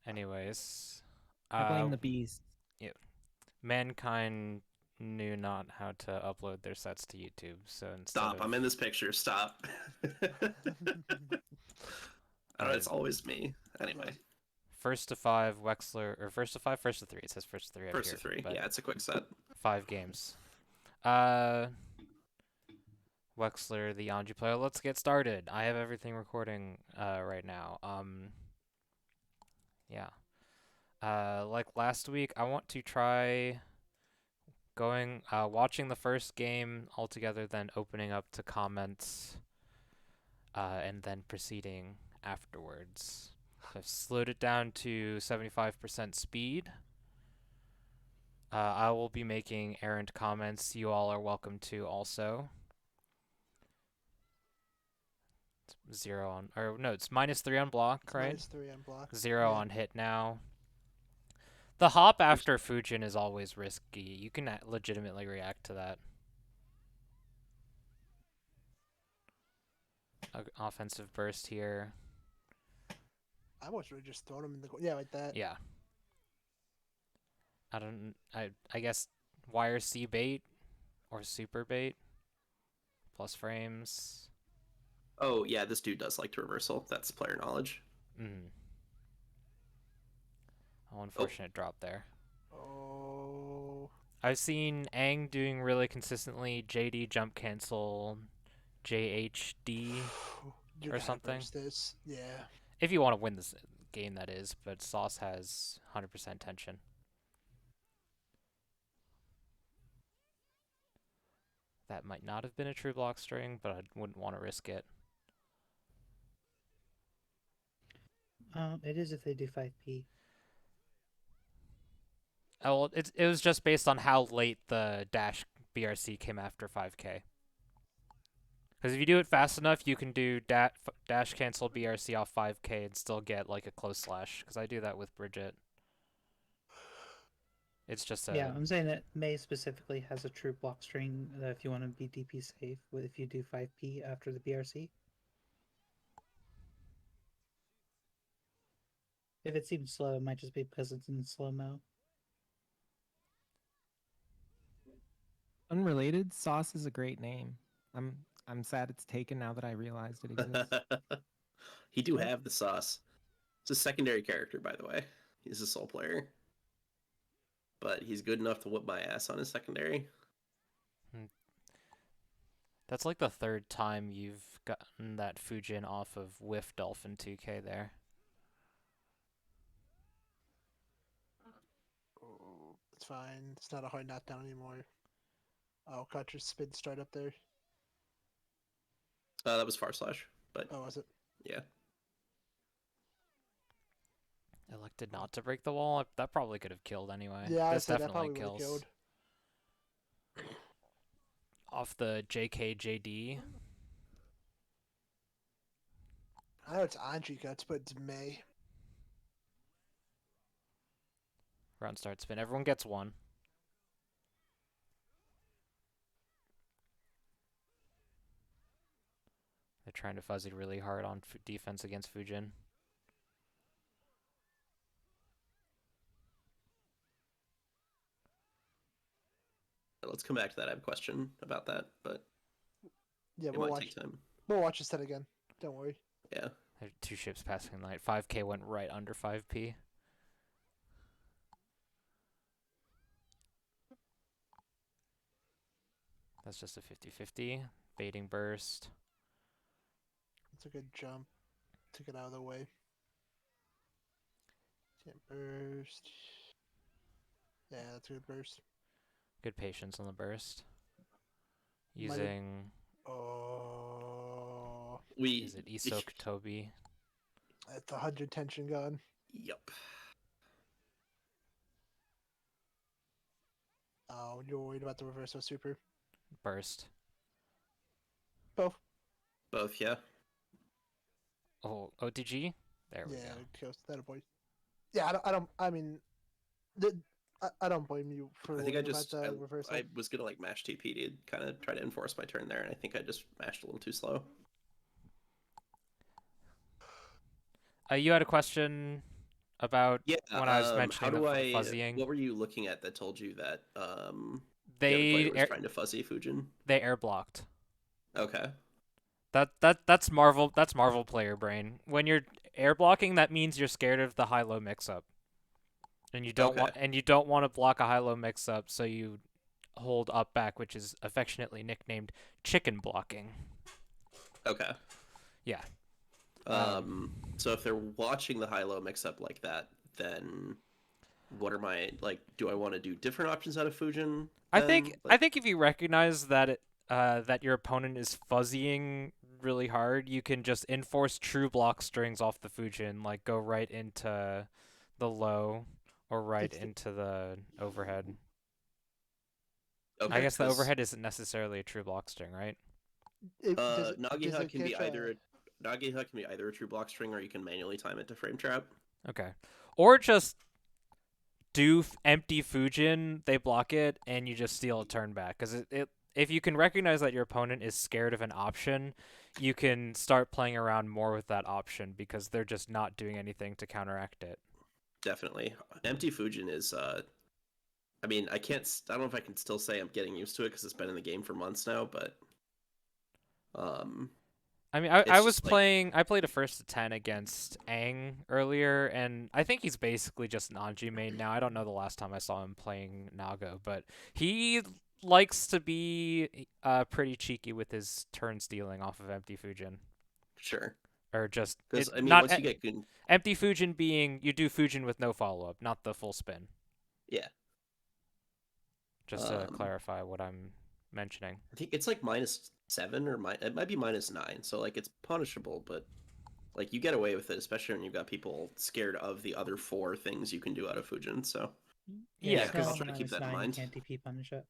Anyways, I uh, blame the bees. yeah, mankind knew not how to upload their sets to YouTube, so instead Stop. of I'm in this picture. Stop. I don't know. uh, It's always me. Anyway, first to five, Wexler, or first to five, first to three. It says first to three up first to here, three. but Yeah, it's a quick set. 5 games. Uh, Wexler, the Anji player. Let's get started. I have everything recording right now. Yeah. Like last week, I want to try watching the first game altogether, then opening up to comments, and then proceeding afterwards. So I've slowed it down to 75% speed. I will be making errant comments. You all are welcome to also. Zero on, or no, it's -3 on block, It's right? -3 on block. Zero Yeah. on hit now. The hop after Fujin is always risky. You can legitimately react to that. Offensive burst here. I was really just throwing him in the yeah, like that. Yeah. I guess wire C bait or super bait plus frames. Oh yeah, this dude does like to reversal. That's player knowledge. Mm. Oh, unfortunate drop there. Oh. I've seen Aang doing really consistently JD jump cancel JHD You or gotta something. burst this. Yeah. If you want to win this game, that is, but Sauce has 100% tension. That might not have been a true block string, but I wouldn't want to risk it. It is if they do 5p. Oh, well, it was just based on how late the dash BRC came after 5k. Because if you do it fast enough, you can do dash cancel BRC off 5k and still get like a close slash. Because I do that with Bridget. It's just a Yeah, I'm saying that May specifically has a true block string that if you want to be DP safe, if you do 5p after the BRC. If it seems slow, it might just be because it's in slow-mo. Unrelated, Sauce is a great name. I'm sad it's taken now that I realized it exists. He do have the sauce. It's a secondary character, by the way. He's a sole player, but he's good enough to whoop my ass on his secondary. That's like the third time you've gotten that Fujin off of Whiff Dolphin 2k there. Oh, it's fine. It's not a hard knockdown anymore. Oh, caught your spin start up there. That was far slash, but Oh, was it? yeah. Elected not to break the wall. That probably could have killed anyway. Yeah, I This said that definitely probably would have kills. killed. Off the JKJD. I know it's Anji Guts, but it's May. Round start spin. Everyone gets one. They're trying to fuzzy really hard on defense against Fujin. Let's come back to that. I have a question about that, but Yeah, it we'll might watch. take time. We'll watch this set again. Don't worry. Yeah. There are 2 ships passing the night. 5k went right under 5p. That's just a 50-50. Baiting burst. It's a good jump. Took it out of the way. Can't burst. Yeah, that's a good burst. Good patience on the burst. Might have- Using... Oh, Is it Isok Toby? that's 100 tension gun. Yep. Oh, you're worried about the reverso super. Burst. Both. Both, yeah. Oh, OTG? There we Yeah, go. close. That a boy. Yeah, I mean, I don't blame you for I think I worrying just about the reversal. I was gonna like mash TP to kind of try to enforce my turn there, and I think I just mashed a little too slow. You had a question about Yeah. when I was How mentioning do the I? fuzzying. What were you looking at that told you that the other They player was trying to fuzzy Fujin? they air blocked. Okay. That's Marvel. That's Marvel player brain. When you're air blocking, that means you're scared of the high-low mix-up, and Okay. you don't want to block a high-low mix-up, so you hold up back, which is affectionately nicknamed chicken blocking. Okay. Yeah. So if they're watching the high-low mix-up like that, then what are my like? Do I want to do different options out of Fujin? I Then? think Like, if you recognize that that your opponent is fuzzying really hard, you can just enforce true block strings off the Fujin, like go right into the low or right It's the- into the overhead. okay, I guess the 'cause, overhead isn't necessarily a true block string, right? does Nagiha it can be catch either Nagiha can be either a true block string or you can manually time it to frame trap. Okay. Or just do empty Fujin, they block it, and you just steal a turn back. Because if you can recognize that your opponent is scared of an option, you can start playing around more with that option because they're just not doing anything to counteract it. Definitely. Empty Fujin is I mean, I don't know if I can still say I'm getting used to it because it's been in the game for months now, but um I mean, it's just like I played a first to 10 against Aang earlier, and I think he's basically just an Anji main now. I don't know the last time I saw him playing Naga, but he likes to be pretty cheeky with his turn stealing off of empty Fujin. sure. Or just Because I mean not once you get good empty Fujin being you do Fujin with no follow up, not the full spin. yeah. Just to Um clarify what I'm mentioning. I think it's like -7 or it might be -9, so like it's punishable, but like you get away with it, especially when you've got people scared of the other four things you can do out of Fujin. So Yeah, it's 'cause not I'll on try to keep that in -9, you mind. can't DP punish it.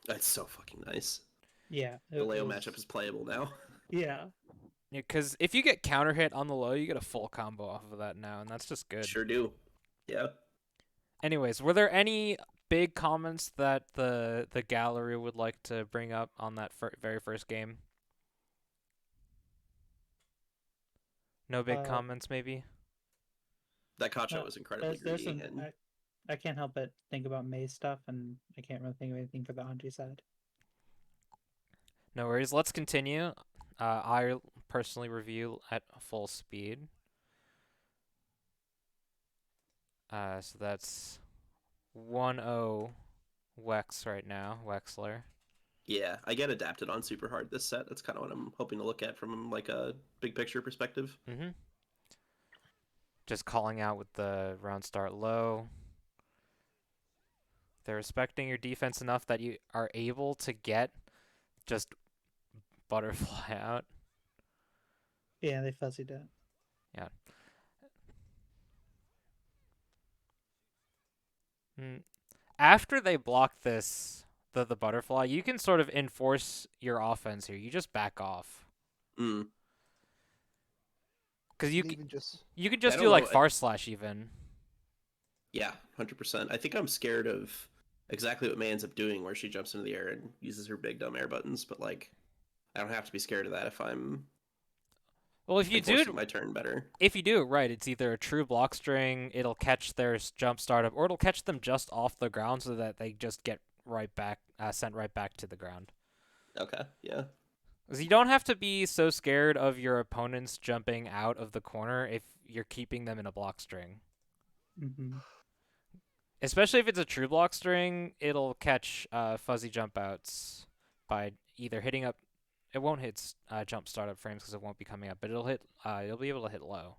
That's so fucking nice. Yeah. The Leo matchup is playable now. Yeah. because if you get counter hit on the low, you get a full combo off of that now, and that's just good. Sure do. Yeah. Anyways, were there any big comments that the gallery would like to bring up on that very first game? No big comments, maybe? That Kacha Uh, was incredibly there's greedy, some. and I can't help but think about May's stuff, and I can't really think of anything for the Anji side. No worries. Let's continue. I personally review at full speed. So that's 1-0 Wex right now, Wexler. yeah, I get adapted on super hard this set. That's kind of what I'm hoping to look at from like a big picture perspective. Mm-hmm. Just calling out with the round start low. They're respecting your defense enough that you are able to get just butterfly out. Yeah, they fuzzied it. Yeah. After they block this, the butterfly, you can sort of enforce your offense here. You just back off. Mm. Because you can even just you could just I do don't like know, far slash even. Yeah, 100%. I think I'm scared of exactly what May ends up doing, where she jumps into the air and uses her big dumb air buttons. But like, I don't have to be scared of that if I'm Well, if you do enforcing my turn better. if you do it right, it's either a true block string, it'll catch their jump startup, or it'll catch them just off the ground so that they just get right back, sent right back to the ground. Okay, yeah. 'Cause you don't have to be so scared of your opponents jumping out of the corner if you're keeping them in a block string. Mm-hmm. Especially if it's a true block string, it'll catch fuzzy jump outs by either hitting up. It won't hit jump startup frames because it won't be coming up, but it'll hit. You'll be able to hit low.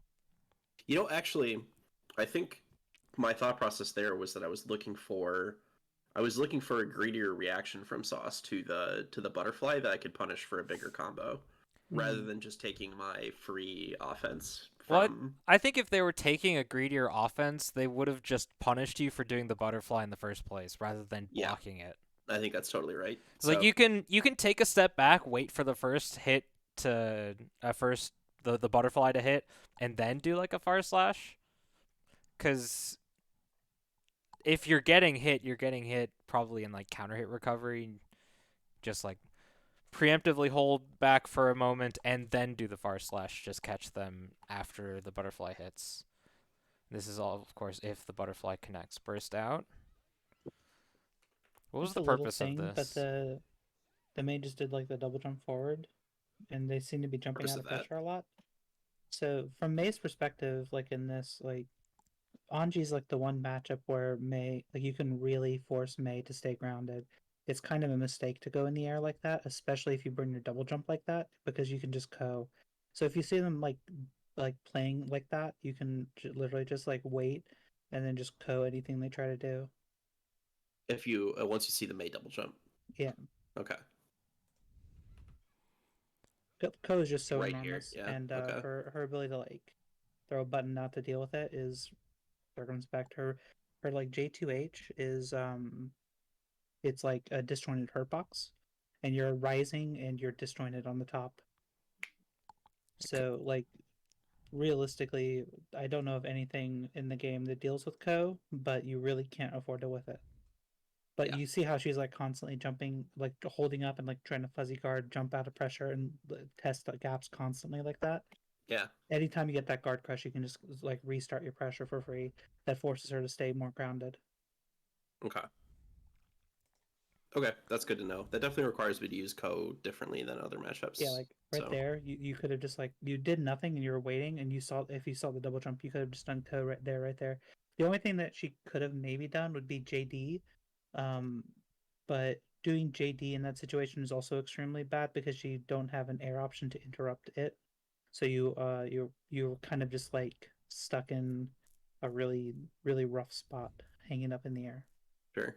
You know, actually, I think my thought process there was that I was looking for a greedier reaction from Sauce to the butterfly that I could punish for a bigger combo, rather than just taking my free offense from. I think if they were taking a greedier offense, they would have just punished you for doing the butterfly in the first place rather than blocking it. I think that's totally right. So like you can take a step back, wait for the first hit to the butterfly to hit, and then do like a far slash. Because if you're getting hit probably in like counter hit recovery, just like preemptively hold back for a moment and then do the far slash. Just catch them after the butterfly hits. This is all, of course, if the butterfly connects. Burst out. What was It's the a little purpose of thing, but this? the Mei just did like the double jump forward, and they seem to be jumping Purpose out of of that. pressure a lot. So from Mei's perspective, like in this, like Anji's like the one matchup where Mei, like you can really force Mei to stay grounded. It's kind of a mistake to go in the air like that, especially if you bring your double jump like that, because you can just co. So if you see them like playing like that, you can literally just like wait and then just co anything they try to do. If you once you see the May double jump. Yeah, Okay. co is just so Right here. enormous, Yeah. and Okay. her ability to like throw a button out to deal with it is circumspect. Her like J2H is it's like a disjointed hurt box, and you're rising and you're disjointed on the top. So like realistically, I don't know of anything in the game that deals with Ko, but you really can't afford to with it. But Yeah. you see how she's like constantly jumping, like holding up and like trying to fuzzy guard, jump out of pressure, and test gaps constantly like that. Yeah. Anytime you get that guard crush, you can just like restart your pressure for free. That forces her to stay more grounded. Okay. Okay, that's good to know. That definitely requires me to use code differently than other matchups. Yeah, like right So there, you could have just like you did nothing and you were waiting, and you saw if you saw the double jump, you could have just done Ko right there, right there. The only thing that she could have maybe done would be JD, um, but doing JD in that situation is also extremely bad because you don't have an air option to interrupt it. So you're kind of just like stuck in a really rough spot, hanging up in the air. sure.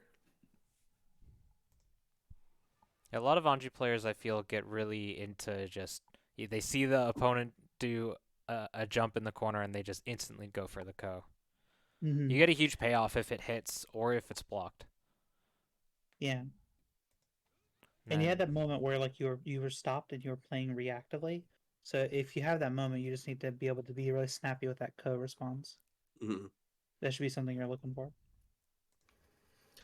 A lot of Anji players, I feel, get really into just they see the opponent do a jump in the corner and they just instantly go for the ko. Mm-hmm. You get a huge payoff if it hits or if it's blocked. Yeah. And And you had then that moment where like you were stopped and you were playing reactively. So if you have that moment, you just need to be able to be really snappy with that co response. Mm-hmm. That should be something you're looking for.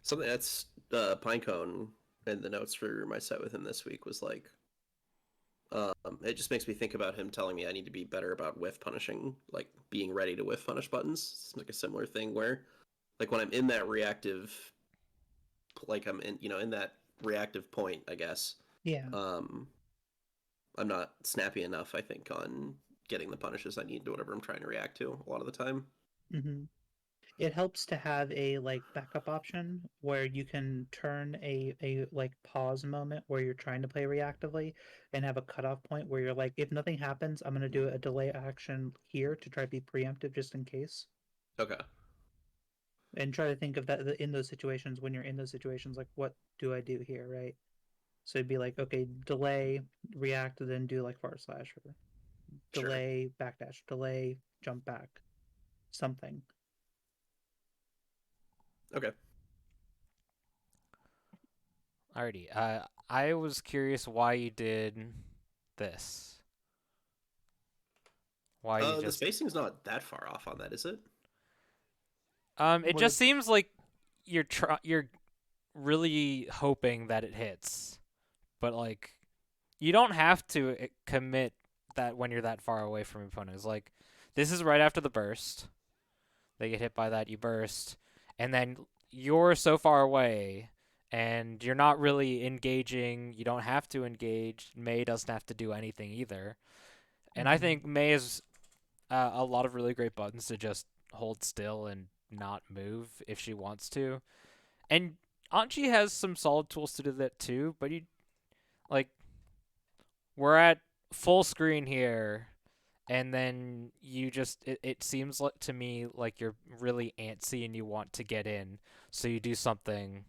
Something that's Pinecone in the notes for my set with him this week was like, it just makes me think about him telling me I need to be better about whiff punishing, like being ready to whiff punish buttons. It's like a similar thing where, like when I'm in that reactive, like I'm in, in that reactive point, I guess. Yeah. Um, I'm not snappy enough, I think, on getting the punishes I need to whatever I'm trying to react to a lot of the time. Mm-hmm. It helps to have a like backup option where you can turn a like pause moment where you're trying to play reactively and have a cutoff point where you're like, if nothing happens, I'm gonna do a delay action here to try to be preemptive just in case. Okay. And try to think of that in those situations when you're in those situations, like what do I do here, right? So it'd be like, okay, delay, react, then do like forward slash or Sure. delay, backdash, delay, jump back, something. Okay. alrighty. I was curious why you did this. Why you The just spacing's not that far off on that, is it? it What just seems like you're really hoping that it hits, but like you don't have to commit that when you're that far away from your opponents. Like this is right after the burst. They get hit by that, you burst, and then you're so far away and you're not really engaging. You don't have to engage. Mei doesn't have to do anything either. And I think Mei is a lot of really great buttons to just hold still and not move if she wants to. And Anji has some solid tools to do that too, but you like we're at full screen here and then you just it seems like to me like you're really antsy and you want to get in, so you do something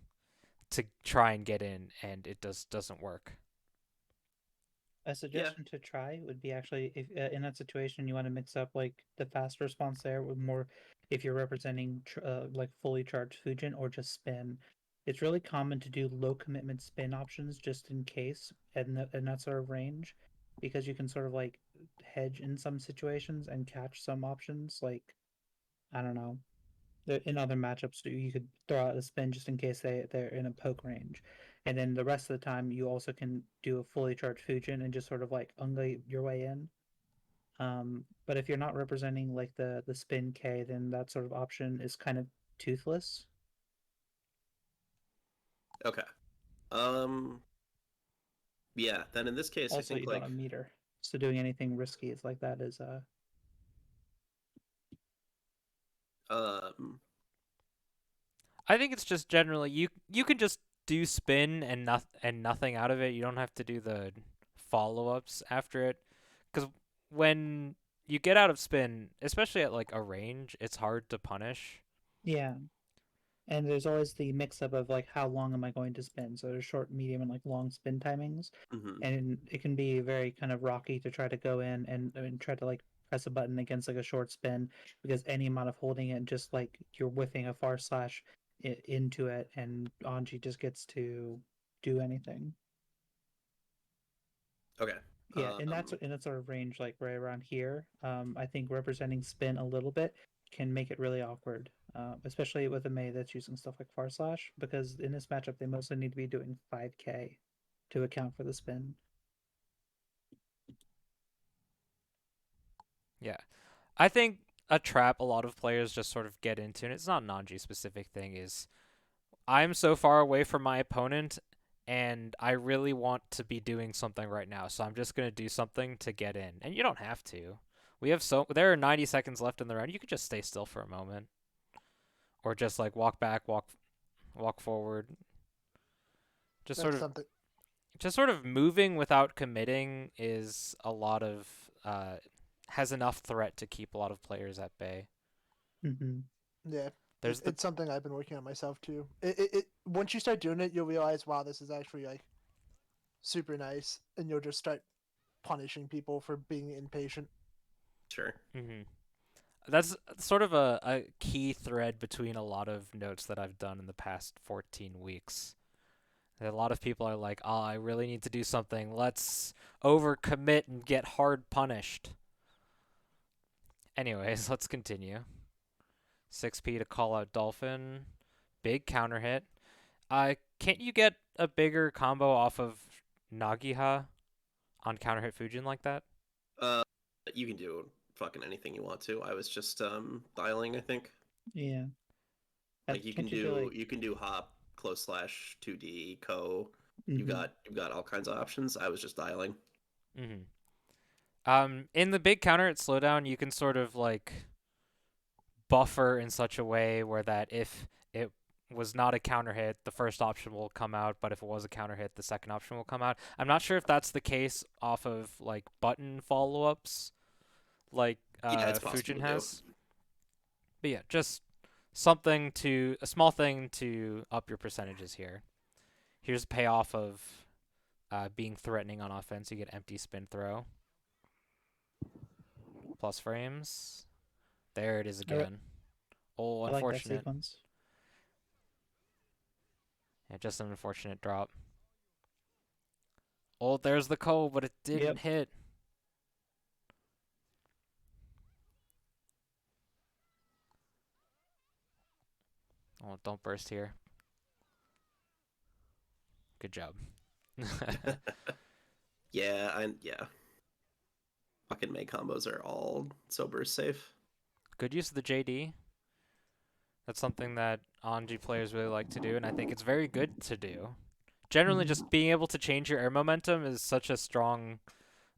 to try and get in and it doesn't work. a Yeah. suggestion to try would be actually if in that situation you want to mix up like the fast response there with more if you're representing like fully charged Fujin or just spin. It's really common to do low commitment spin options just in case in that sort of range because you can sort of like hedge in some situations and catch some options like I don't know in other matchups you could throw out a spin just in case they're in a poke range, and then the rest of the time you also can do a fully charged Fujin and just sort of like unga your way in. But if you're not representing like the spin K, then that sort of option is kind of toothless. Okay. Um. Yeah. Then in this case, I Also, think you don't like have meter, so doing anything risky is like that is um. I think it's just generally you can just do spin and nothing out of it. You don't have to do the follow-ups after it, because when you get out of spin, especially at like a range, it's hard to punish. yeah. And there's always the mix up of like how long am I going to spin? So there's short, medium, and like long spin timings, Mhm. and it can be very kind of rocky to try to go in and try to like press a button against like a short spin because any amount of holding it, just like you're whiffing a far slash into it, and Anji just gets to do anything. Okay. Yeah, in that sort of range, like right around here, I think representing spin a little bit can make it really awkward, especially with a Mei that's using stuff like Far Slash, because in this matchup they mostly need to be doing 5k to account for the spin. Yeah. I think a trap a lot of players just sort of get into, and it's not a Nanji specific thing, is I'm so far away from my opponent and I really want to be doing something right now, so I'm just going to do something to get in. And you don't have to. There are 90 seconds left in the round. You could just stay still for a moment or just like walk back, walk forward. Just That's something. sort of moving without committing is a lot of has enough threat to keep a lot of players at bay. Mm-hmm. Yeah, There's it's something I've been working on myself too. It once you start doing it, you'll realize, wow, this is actually like super nice, and you'll just start punishing people for being impatient. Sure. Mm-hmm. That's sort of a key thread between a lot of notes that I've done in the past 14 weeks. A lot of people are like, oh, I really need to do something. Let's overcommit and get hard punished. Anyways, let's continue. 6p to call out Dolphin. Big counter hit. Can't you get a bigger combo off of Nagiha on counter hit Fujin like that? Uh, you can do fucking anything you want to. I was just dialing, I think. Yeah. Like you can Can't you do like you can do hop, close slash, 2D, co. mhm. You've got all kinds of options. I was just dialing. Mm-hmm. In the big counter hit slowdown, you can sort of like buffer in such a way where that if it was not a counter hit, the first option will come out, but if it was a counter hit, the second option will come out. I'm not sure if that's the case off of like button follow-ups like Yeah, it's possible Fujin to has. But yeah, just a small thing to up your percentages here. Here's a payoff of being threatening on offense. You get empty spin throw. Plus frames. There it is again. Oh, I like that unfortunate. sequence. Yeah, just an unfortunate drop. Oh, there's the code, but it didn't Yep. hit. Oh, don't burst here. Good job. yeah. Fucking May combos are all so burst safe. Good use of the JD. That's something that Anji players really like to do, and I think it's very good to do. Generally, Mhm. just being able to change your air momentum is such a strong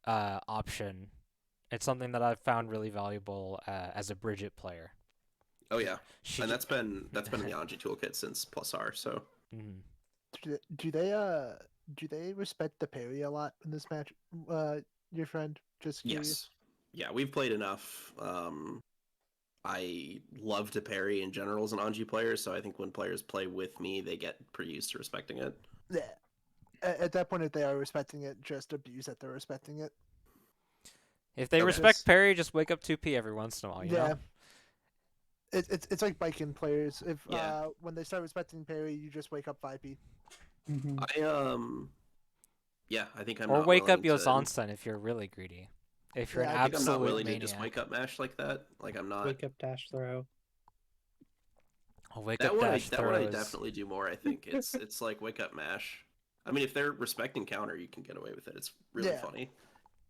option. It's something that I've found really valuable as a Bridget player. Oh yeah, She and j- that's been in the Anji toolkit since plus R. So Mhm. Do they respect the parry a lot in this match? Your friend, just curious. yes, yeah, we've played enough. I love to parry in general as an Anji player, so I think when players play with me, they get pretty used to respecting it. Yeah. At that point, if they are respecting it, just abuse that they're respecting it. If they Okay. respect parry, just wake up 2p every once in a while, you Yeah. know? It's like biking players. If Yeah. when they start respecting parry, you just wake up 5p. Mhm. Yeah, I think I'm Or not wake up willing to. Yosansen if you're really greedy. If you're Yeah, an I I think I'm not absolute willing to just maniac. wake up mash like that. Like I'm not. Wake up dash throw. Oh, wake That up one, dash that one I throws. definitely do more. I think it's like wake up mash. I mean, if they're respecting counter, you can get away with it. It's really Yeah. funny.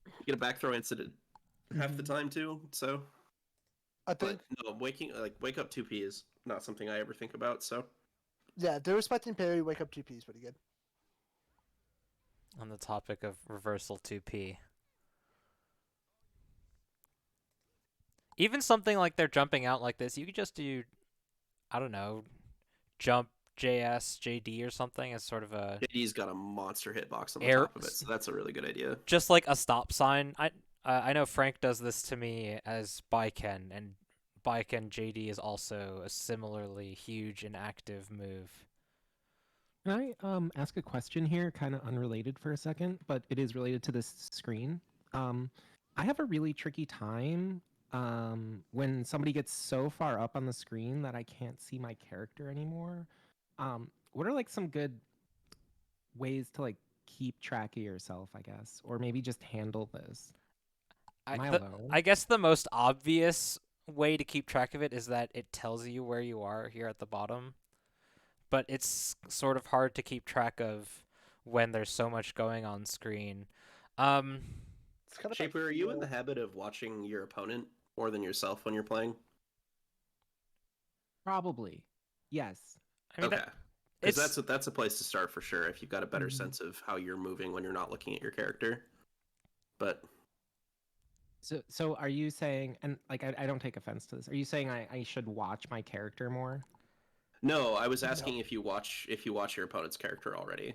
You get a back throw incident half the time too. So, I think, but no, wake up 2P is not something I ever think about. So, yeah, they're respecting parry. Wake up 2P is pretty good. On the topic of reversal 2P. Even something like they're jumping out like this, you could just do, I don't know, jump JS, JD or something as sort of a JD's got a monster hitbox on the air, top of it, so that's a really good idea. just like a stop sign. I know Frank does this to me as Baiken, and Baiken JD is also a similarly huge and active move. Can I ask a question here, kind of unrelated for a second, but it is related to this screen? I have a really tricky time when somebody gets so far up on the screen that I can't see my character anymore. What are like some good ways to like keep track of yourself, I guess, or maybe just handle this? Am I alone? I guess the most obvious way to keep track of it is that it tells you where you are here at the bottom. But it's sort of hard to keep track of when there's so much going on screen. It's kind of Shaper, are you in the habit of watching your opponent more than yourself when you're playing? Probably. Yes. I mean, Okay. Because it's that's a place to start for sure if you've got a better Mhm. sense of how you're moving when you're not looking at your character. But So are you saying, and like I don't take offense to this, are you saying I should watch my character more? no, I was No. asking if you watch your opponent's character already.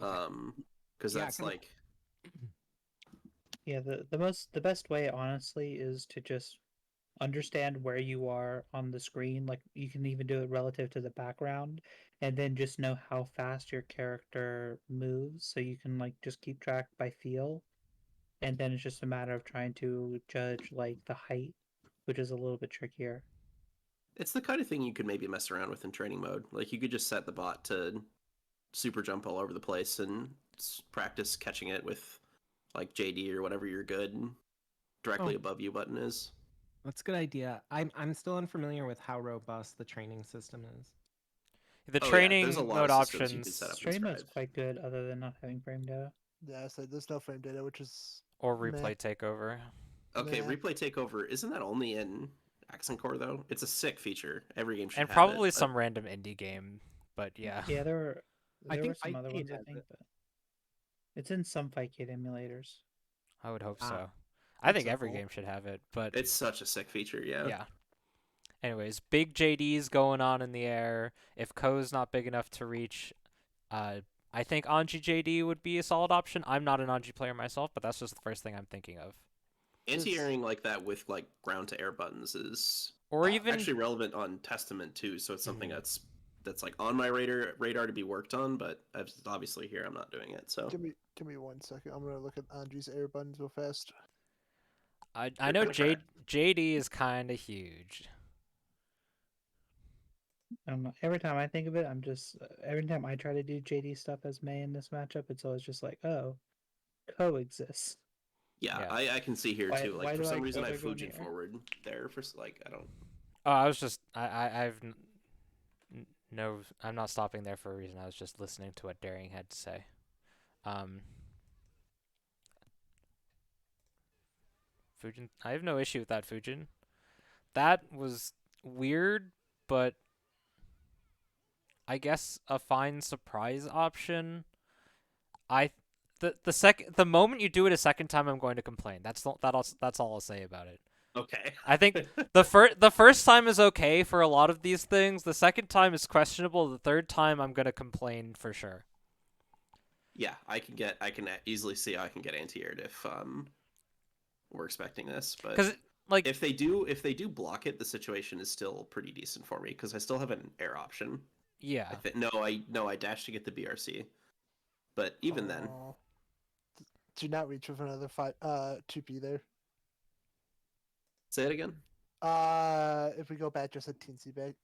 Okay. Because Yeah, that's 'cause- like Yeah, the best way honestly is to just understand where you are on the screen. Like you can even do it relative to the background, and then just know how fast your character moves, so you can like just keep track by feel. And then it's just a matter of trying to judge like the height, which is a little bit trickier. it's the kind of thing you could maybe mess around with in training mode. Like you could just set the bot to super jump all over the place and practice catching it with like JD or whatever your good directly Oh. above you button is. That's a good idea. I'm still unfamiliar with how robust the training system is. the Oh, yeah, training there's a lot mode of systems you can set options up. Stream mode's Strive. quite good, other than not having frame data. Yeah, so there's no frame data, which is or meh. replay takeover. Okay, Meh. replay takeover isn't that only in Accent Core though? It's a sick feature. Every game should And have probably it. some random indie game, but yeah. Yeah, I there think were some other Fightcade ones I has think, it. but it's in some Fightcade emulators. I would hope Ah, so. I think that's every all. game should have it, but It's such a sick feature, yeah. yeah. Anyways, big JD's going on in the air. If Ko's not big enough to reach, I think Anji JD would be a solid option. I'm not an Anji player myself, but that's just the first thing I'm thinking of. Anti-airing like that with like ground to air buttons is Or even actually relevant on Testament too, so it's something Mhm. that's like on my radar to be worked on, but obviously here I'm not doing it. So Give me 1 second. I'm gonna look at Andrew's air buttons real fast. I They're know kinda cracked. JD is kind of huge. I don't know. Every time I think of it, I'm just every time I try to do JD stuff as May in this matchup, it's always just like, oh, coexist. yeah, Yeah. I can see here Why- too. Like why for do some I reason I gotta go Fujin near? forward there for like I don't. Oh, I was just no, I'm not stopping there for a reason. I was just listening to what Daring had to say. Fujin, I have no issue with that, Fujin. That was weird, but I guess a fine surprise option. I the moment you do it a second time, I'm going to complain. That's all I'll say about it. Okay. I think the first time is okay for a lot of these things. The second time is questionable. The third time, I'm gonna complain for sure. Yeah, I can easily see how I can get anti-aired if we're expecting this, but Because like if they do block it, the situation is still pretty decent for me because I still have an air option. yeah, I dash to get the BRC, but even then, Oh. Do not reach with another 2P there. say it again. If we go back just a teensy bit,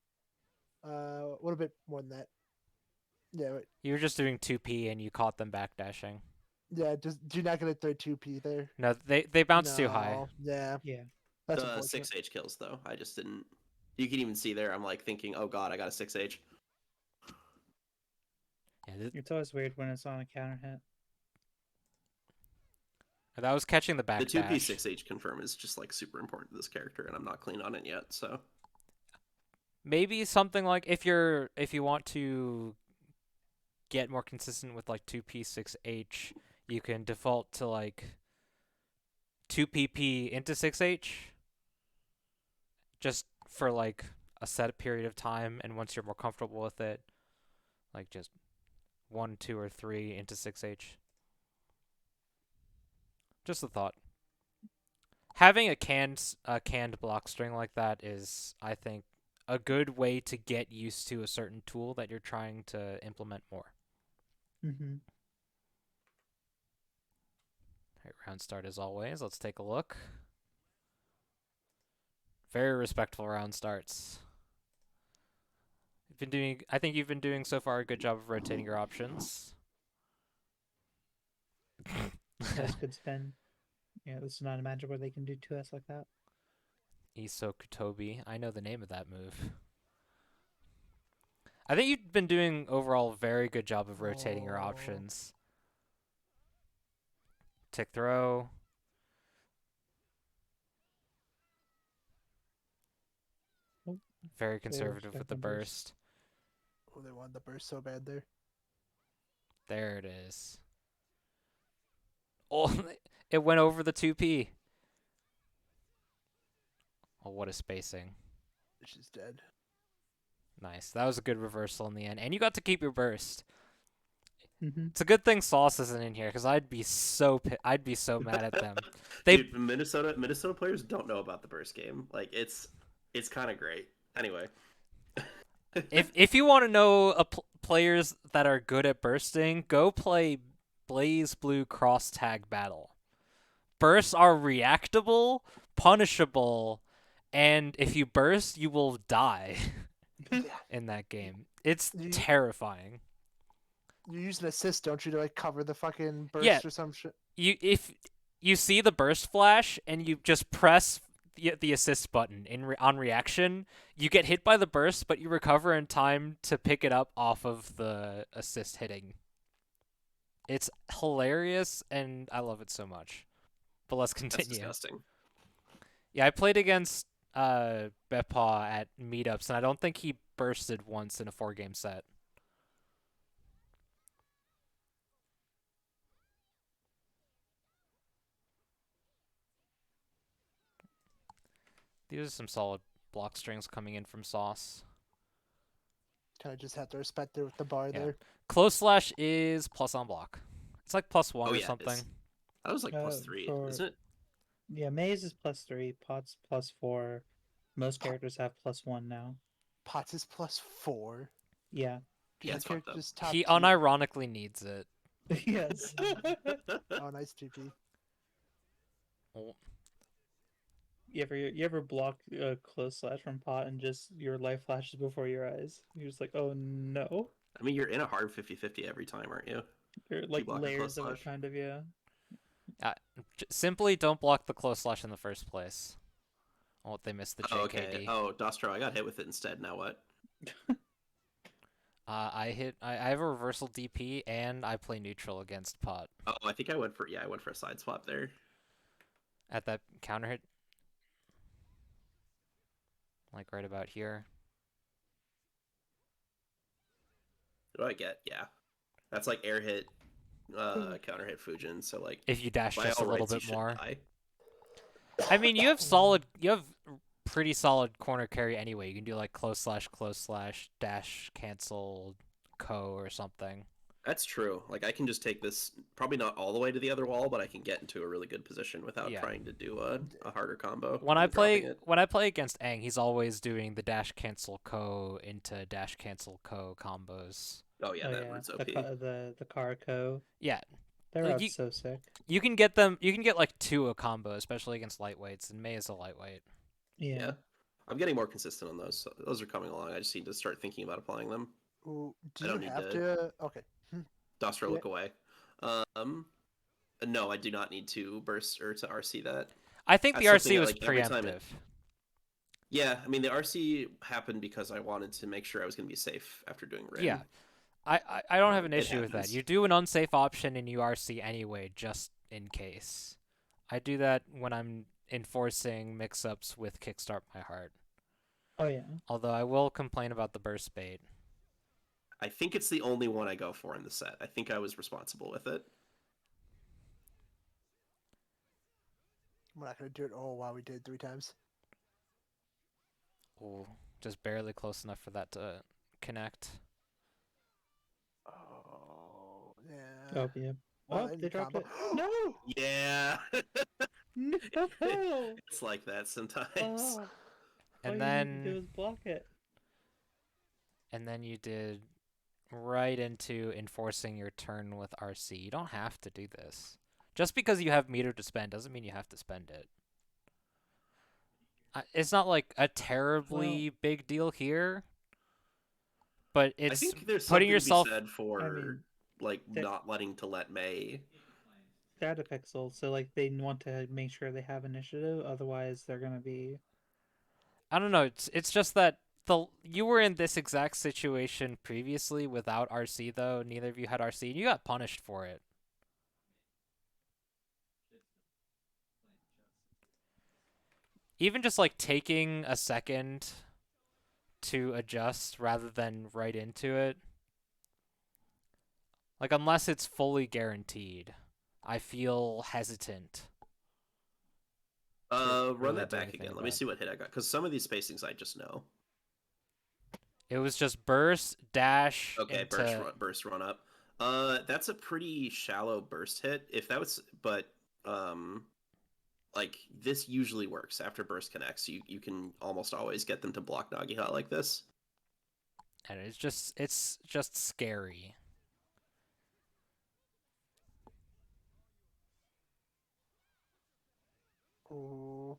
a little bit more than that. Yeah, wait. you were just doing 2P and you caught them backdashing. Yeah, just do not get a third 2P there. No, they bounce too high. No, Yeah, Yeah. that's The unfortunate. 6H kills though, I just didn't. You can even see there. I'm like thinking, oh god, I got a 6H. Yeah, It's always weird when it's on a counter hit. That was catching the The back 2p6h confirm is just like super important to this character, and I'm not clean on it yet. So Maybe something like if you want to get more consistent with like 2p6h, you can default to like 2pp into 6h just for like a set period of time, and once you're more comfortable with it, like just 1, 2, or 3 into 6h. Just a thought. Having a canned block string like that is, I think, a good way to get used to a certain tool that you're trying to implement more. Mm-hmm. All right, round start as always. Let's take a look. Very respectful round starts. I think you've been doing so far a good job of rotating your options. That's good spin. Yeah, this is not a matchup where they can do 2S like that. Iso Kutobi. I know the name of that move. I think you've been doing overall a very good job of rotating your options. Tick throw. Oh, Very conservative with respect the the burst. burst. Oh, they wanted the burst so bad there. There it is. Oh, it went over the 2p. Oh, what a spacing. She's dead. Nice. That was a good reversal in the end. And you got to keep your burst. Mm-hmm. It's a good thing Sauce isn't in here, because I'd be so mad at them. They Dude, Minnesota players don't know about the burst game. Like it's kind of great. Anyway, if you want to know players that are good at bursting, go play Blaze Blue Cross Tag Battle. Bursts are reactable, punishable, and if you burst, you will die in that game. It's terrifying. You use an assist, don't you, to like cover the fucking burst Yeah. or some shit? If you see the burst flash and you just press the assist button on reaction, you get hit by the burst, but you recover in time to pick it up off of the assist hitting. It's hilarious, and I love it so much. But let's that's continue. disgusting. Yeah, I played against Bepaw at meetups, and I don't think he bursted once in a 4-game set. These are some solid block strings coming in from Sauce. Kind of just have to respect there with the bar Yeah. there. Close slash is plus on block. It's like +1 Oh, or yeah, it something. is. That was like +3, for- isn't it? Yeah, Maze is +3, Pot's +4. Most characters have +1 now. Potts is +4. Yeah. Yeah, That it's fucked up. character's top He tier. unironically needs it. Yes. Oh, nice GP. You ever block a close slash from Pot and just your life flashes before your eyes? You're just like, oh no. I mean, you're in a hard 50-50 every time, aren't you? You're like block a close layers of it, slash? kind of, yeah. Simply don't block the close slash in the first place. Oh, they missed the JKD. Oh, okay. Oh, Dostrow, I got hit with it instead. Now what? I have a reversal DP, and I play neutral against Pot. Oh, I think I went for a side swap there. At that counter hit. Like right about here. What do I get? Yeah. That's like air hit, counter hit Fujin, so like If you dash by just a all little rights, you bit should more. die. I mean, you have pretty solid corner carry anyway. You can do like close slash, dash, cancel, or something. That's true. Like I can just take this, probably not all the way to the other wall, but I can get into a really good position without Yeah. trying to do a harder combo. When I and dropping play it. against Aang, he's always doing the dash cancel into dash cancel combos. Oh yeah, that root's OP. The Karako. Yeah, That Like, rout's so sick. you can get them. You can get like 2 a combo, especially against lightweights, and Mei is a lightweight. Yeah. I'm getting more consistent on those. So those are coming along. I just need to start thinking about applying them. Ooh, do I you don't need have to- to? Okay. Dostrow, Yeah. look away. No, I do not need to burst or to RC that. I think the That's RC something was that, like, every time preemptive. Yeah, I mean the RC happened because I wanted to make sure I was going to be safe after doing Rin. Yeah. I don't have an It issue with that. happens. You do an unsafe option and you RC anyway, just in case. I do that when I'm enforcing mix-ups with Kickstart My Heart. Oh yeah. Although I will complain about the burst bait. I think it's the only one I go for in the set. I think I was responsible with it. We're not gonna do it. Oh wow, we did 3 times. Ooh, just barely close enough for that to connect. Oh yeah. Oh yeah. Wow, Oh, any they dropped combo. it. No. Yeah. No. It's like that sometimes. Oh, all And you need to do then is block it. you did right into enforcing your turn with RC. You don't have to do this. Just because you have meter to spend doesn't mean you have to spend it. It's not like a terribly big deal here, but I it's think there's putting something yourself. to be said for I mean, like that- not letting to let May. data pixels, so like they want to make sure they have initiative, otherwise they're gonna be. I don't know. It's just that you were in this exact situation previously without RC though. Neither of you had RC, and you got punished for it. Even just like taking a second to adjust rather than right into it. Like unless it's fully guaranteed, I feel hesitant. Run really that do back anything again. with Let me that. see what hit I got, because some of these spacings I just know. It was just burst, dash, Okay, into... burst run up. That's a pretty shallow burst hit. If that was, but like this usually works after burst connects. You can almost always get them to block Nagihot like this. And it's just scary. Oh.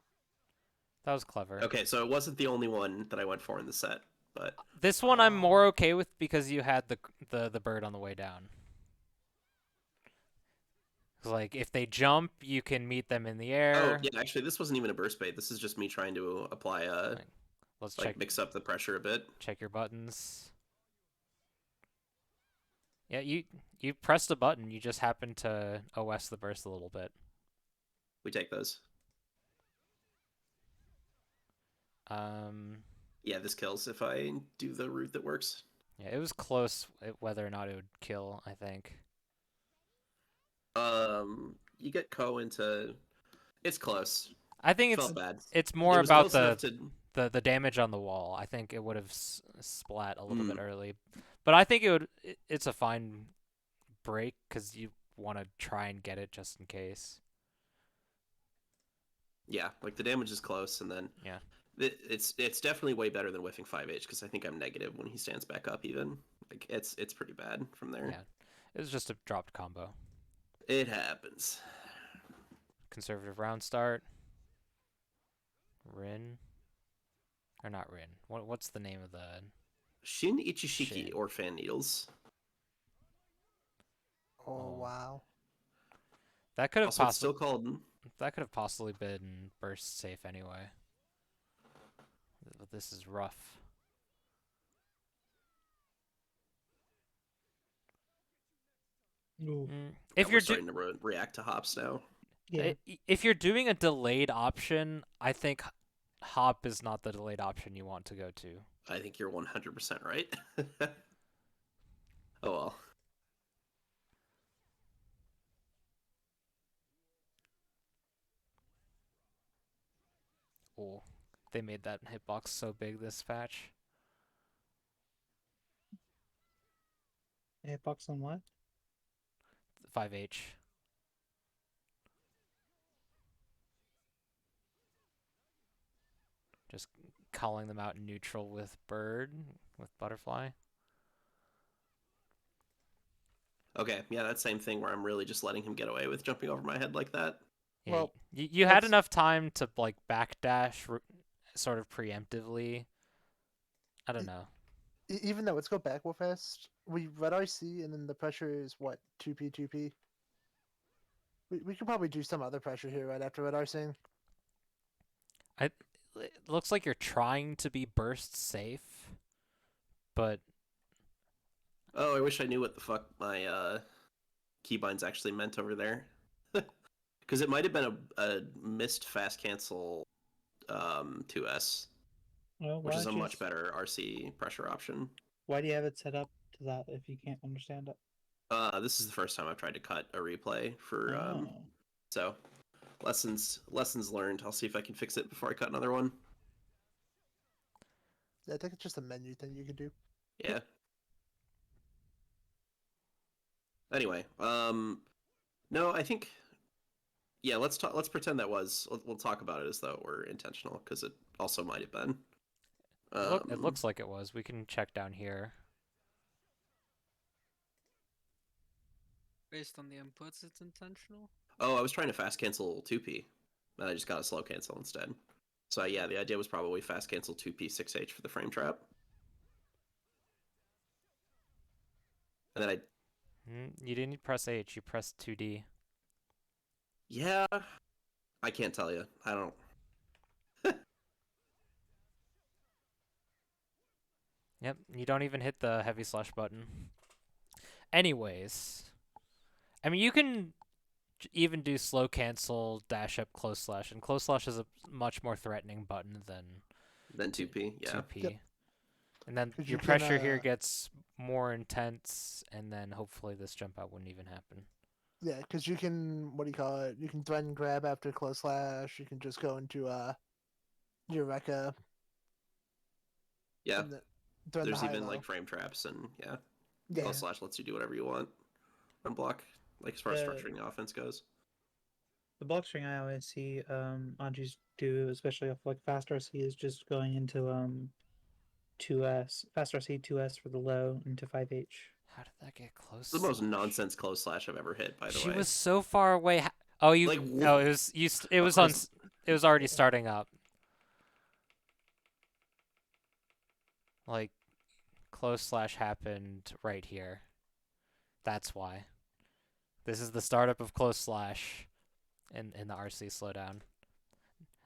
That was clever. Okay, so it wasn't the only one that I went for in the set, but This one I'm more okay with because you had the bird on the way down. Like if they jump, you can meet them in the air. oh yeah, actually this wasn't even a burst bait. This is just me trying to apply a Let's like check mix up the pressure a bit. check your buttons. Yeah, you pressed a button. You just happened to OS the burst a little bit. We take those. Yeah, this kills if I do the route that works. Yeah, it was close whether or not it would kill, I think. You get Ko into. It's close. I think Felt bad. it's It more was about close enough to. the damage on the wall. I think it would have splat a little Mm. bit early. But I think it's a fine break cuz you want to try and get it just in case. Yeah, like the damage is close, and then Yeah. it's definitely way better than whiffing 5H because I think I'm negative when he stands back up. Even like it's pretty bad from there. Yeah. It was just a dropped combo. It happens. Conservative round start. Rin. Or not Rin. What's the name of the... Shin Ichishiki Shin. or fan needles. Oh wow. That could have Also, it's still called. That could have possibly been burst safe anyway. But this is rough. Ooh. If We're you're starting to react to hops now. Yeah. if you're doing a delayed option, I think hop is not the delayed option you want to go to. I think you're 100% right. Oh well. Oh, they made that hitbox so big this patch. Hitbox on what? 5H. Just calling them out in neutral with bird, with butterfly. Okay, yeah, that same thing where I'm really just letting him get away with jumping over my head like that. Yeah, Well, you had that's- enough time to like backdash sort of preemptively. I don't know. Even though let's go back real fast. We red RC and then the pressure is what 2P 2P. We could probably do some other pressure here right after red RC. It looks like you're trying to be burst safe, but Oh, I wish I knew what the fuck my keybinds actually meant over there. Because it might have been a missed fast cancel 2S, Well, which why is a don't you much better RC pressure option. Why do you have it set up to that if you can't understand it? This is the first time I've tried to cut a replay for Oh. so lessons learned. I'll see if I can fix it before I cut another one. Yeah, I think it's just a menu thing you can do. Yeah. Anyway, no, I think yeah, let's talk. Let's pretend that was. We'll talk about it as though it were intentional, because it also might have been. It looks like it was. We can check down here. Based on the inputs, it's intentional. Oh, I was trying to fast cancel 2P, and I just got a slow cancel instead. So yeah, the idea was probably fast cancel 2P 6H for the frame trap, and then You didn't press H. You pressed 2D. yeah, I can't tell you. I don't. Yep. You don't even hit the heavy slash button. Anyways, I mean, you can even do slow cancel, dash up, close slash, and close slash is a much more threatening button than 2P, yeah. 2P. Yep. And then 'Cause your you can, pressure here gets more intense, and then hopefully this jump out wouldn't even happen. Yeah, because you can, what do you call it? You can threaten grab after close slash. You can just go into Eureka. Yeah, And threaten there's the even high-low. like frame traps, and yeah, Yeah. close slash lets you do whatever you want. Unblock, like as far as structuring the offense goes. The block string I always see Anji's do, especially off like fast RC, is just going into 2S, fast RC 2S for the low into 5H. How did that get close? It's the most slash? nonsense close slash I've ever hit, by the She way. was so far away. Oh, you. Like, No, it was you. It was on. course- It was already starting up. Like, close slash happened right here. That's why. This is the startup of close slash, in the RC slowdown.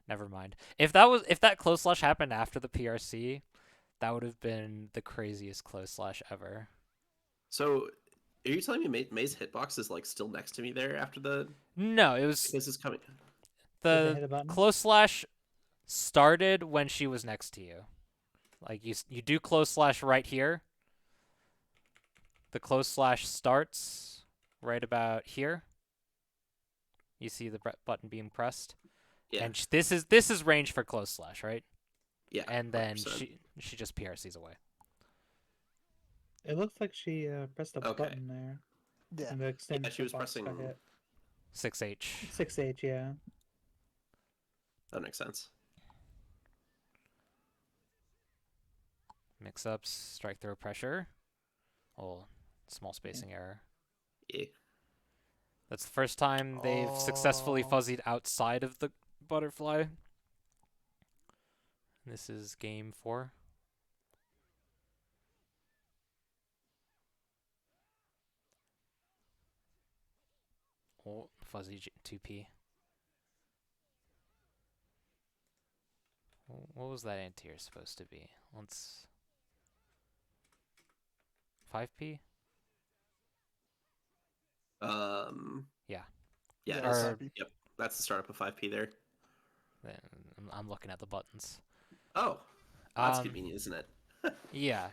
Never mind. If that close slash happened after the PRC, that would have been the craziest close slash ever. So, are you telling me May's hitbox is like still next to me there after the? No, it was This is coming. Did they hit the a button? close slash started when she was next to you. Like you do close slash right here. The close slash starts right about here. You see the button being pressed. Yeah. And this is range for close slash, right? Yeah. And then 100%. she just PRCs away. It looks like she pressed a Okay. button there. Yeah. And the extended Yeah, she was hitbox got pressing- hit. 6H. 6H, yeah. That makes sense. Mix ups, strike throw pressure. Oh, small spacing error. Yeah. That's the first time they've successfully Oh. fuzzied outside of the butterfly. This is game 4. Oh, fuzzy 2P. What was that anti-air supposed to be? Let's 5P? Yeah. Yeah, it is. Or- happy. Yep. That's the startup of 5P there. Then I'm looking at the buttons. Oh, that's Um, convenient, isn't it? Yeah.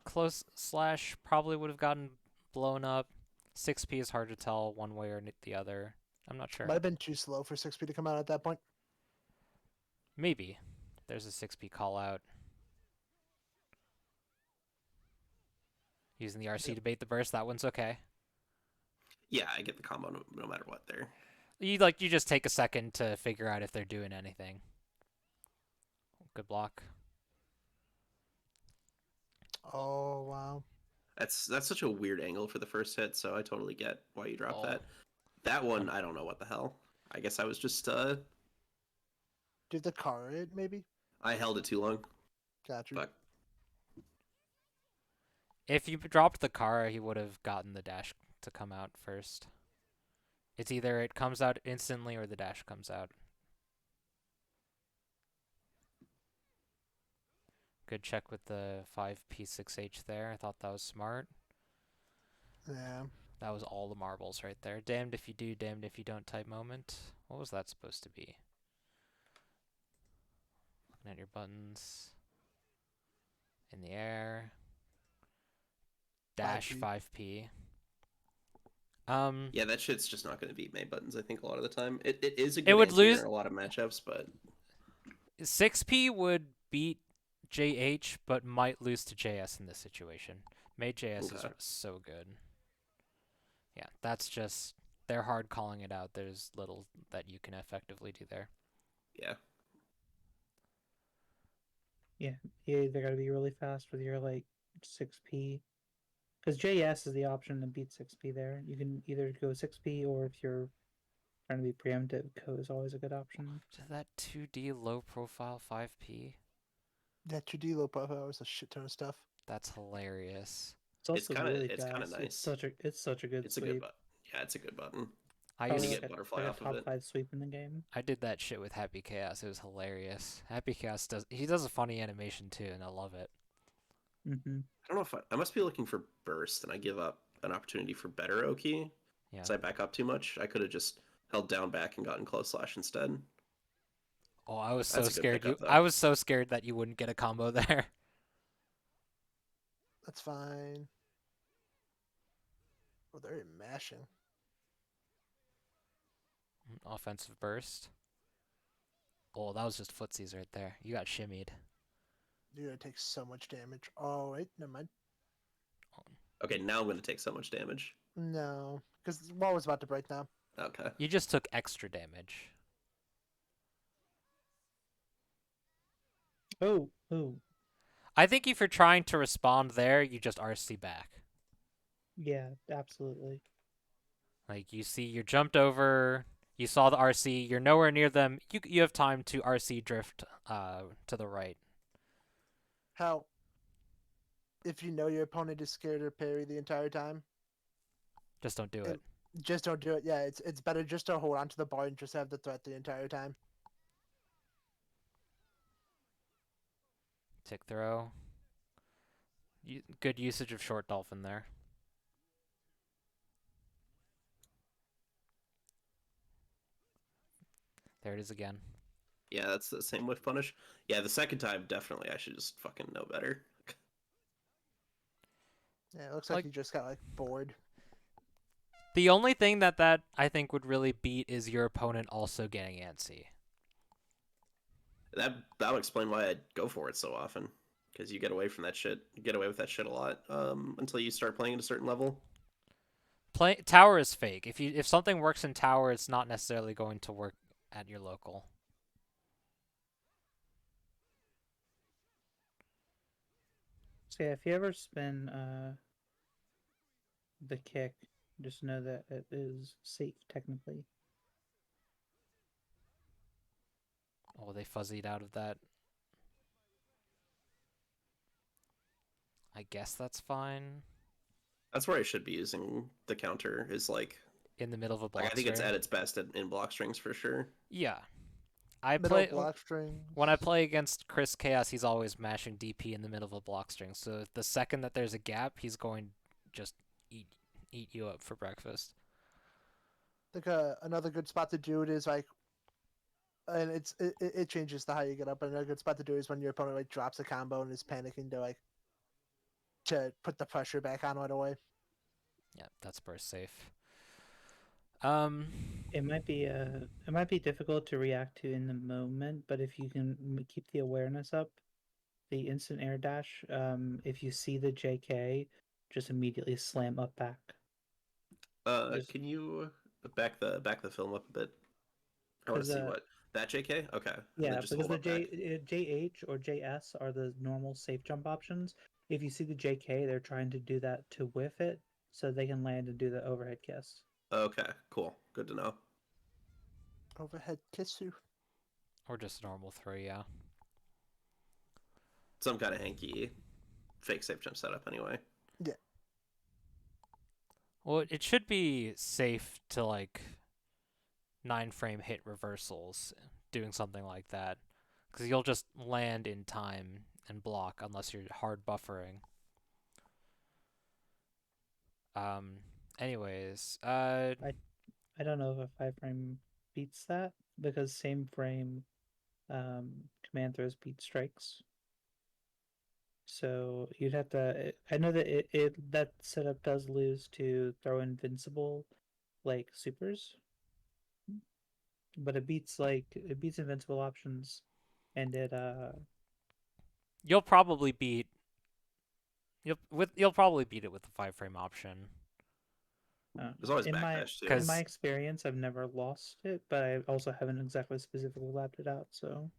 Close slash probably would have gotten blown up. 6P is hard to tell one way or the other. I'm not sure. Might have been too slow for 6P to come out at that point. Maybe. There's a 6P call out. Using the RC to bait the burst, that one's okay. Yeah, I get the combo no matter what there. You just take a second to figure out if they're doing anything. Good block. Oh, wow. That's such a weird angle for the first hit, so I totally get why you dropped Oh. that. That one, I don't know what the hell. I guess I was just Did the car it, maybe? I held it too long. Got you. But If you dropped the car, he would have gotten the dash to come out first. It's either it comes out instantly or the dash comes out. Good check with the 5P6H there. I thought that was smart. Yeah. That was all the marbles right there. Damned if you do, damned if you don't type moment. What was that supposed to be? Looking at your buttons. In the air. Dash 5p. Yeah, that shit's just not going to beat May buttons, I think, a lot of the time. It is a It good would anti lose- in a lot of matchups, but 6p would beat JH, but might lose to JS in this situation. May JS is Okay. so good. Yeah, that's just, they're hard calling it out. There's little that you can effectively do there. yeah. You either got to be really fast with your like 6p, because JS is the option to beat 6p there. You can either go 6p, or if you're trying to be preemptive, Co is always a good option. To that 2D low profile 5p? That 2D low profile is a shit ton of stuff. That's hilarious. It's also kinda- really it's fast. kinda nice. It's such a good It's a sweep. good button. Yeah, it's a good button. I Probably used, get butterfly like off a of top it. 5 sweep in the game. I did that shit with Happy Chaos. It was hilarious. Happy Chaos does a funny animation too, and I love it. Mm-hmm. I don't know if I must be looking for burst, and I give up an opportunity for better Oki. Yeah. So I back up too much. I could have just held down back and gotten close slash instead. Oh, I was so That's a good scared pickup, though. I was so scared that you wouldn't get a combo there. That's fine. Oh, they're mashing. Offensive burst. Oh, that was just footsies right there. You got shimmied. You're gonna take so much damage. Oh wait, never mind. Okay, now I'm going to take so much damage. No, because the wall was about to break now. Okay. You just took extra damage. Oh. I think if you're trying to respond there, you just RC back. Yeah, absolutely. Like, you see, you jumped over, you saw the RC, you're nowhere near them, you have time to RC drift to the right. How? If you know your opponent is scared to parry the entire time, Just don't do it. just don't do it. Yeah, it's better just to hold on to the bar and just have the threat the entire time. Tick throw. Good usage of short dolphin there. There it is again. Yeah, that's the same with punish. Yeah, the second time, definitely, I should just fucking know better. Yeah, it looks like Like- you just got like bored. The only thing that I think would really beat is your opponent also getting antsy. That'll explain why I go for it so often. Because you get away from that shit. You get away with that shit a lot until you start playing at a certain level. Tower is fake. If something works in tower, it's not necessarily going to work at your local. So yeah, if you ever spin the kick, just know that it is safe technically. Oh, they fuzzied out of that. I guess that's fine. That's where I should be using the counter, is like In the middle of a block I think it's string. at its best in block strings for sure. Yeah. I Middle play block string. when I play against Chris Chaos, he's always mashing DP in the middle of a block string. So the second that there's a gap, he's going to just eat you up for breakfast. I think another good spot to do it is like, and it changes to how you get up. But another good spot to do is when your opponent like drops a combo and is panicking to put the pressure back on right away. Yeah, that's burst safe. It might be difficult to react to in the moment, but if you can keep the awareness up, the instant air dash, if you see the JK, just immediately slam up back. Just- Can you back the film up a bit? I want to 'Cause, see what that JK. Okay. And then Yeah, just because hold the up back. JH or JS are the normal safe jump options. If you see the JK, they're trying to do that to whiff it, so they can land and do the overhead kiss. Okay, cool. Good to know. Overhead kiss you. Or just a normal throw, yeah. Some kind of hanky fake safe jump setup anyway. Well, it should be safe to, like, 9-frame hit reversals, doing something like that. Because you'll just land in time and block unless you're hard buffering. Anyways, I don't know if a 5 frame beats that because same frame command throws beat strikes. So you'd have to. I know that that setup does lose to throw invincible like supers, but it beats invincible options, and you'll probably beat you'll probably beat it with the 5 frame option. There's always in backdash too. in my 'Cause- experience, I've never lost it, but I also haven't exactly specifically lapped it out. So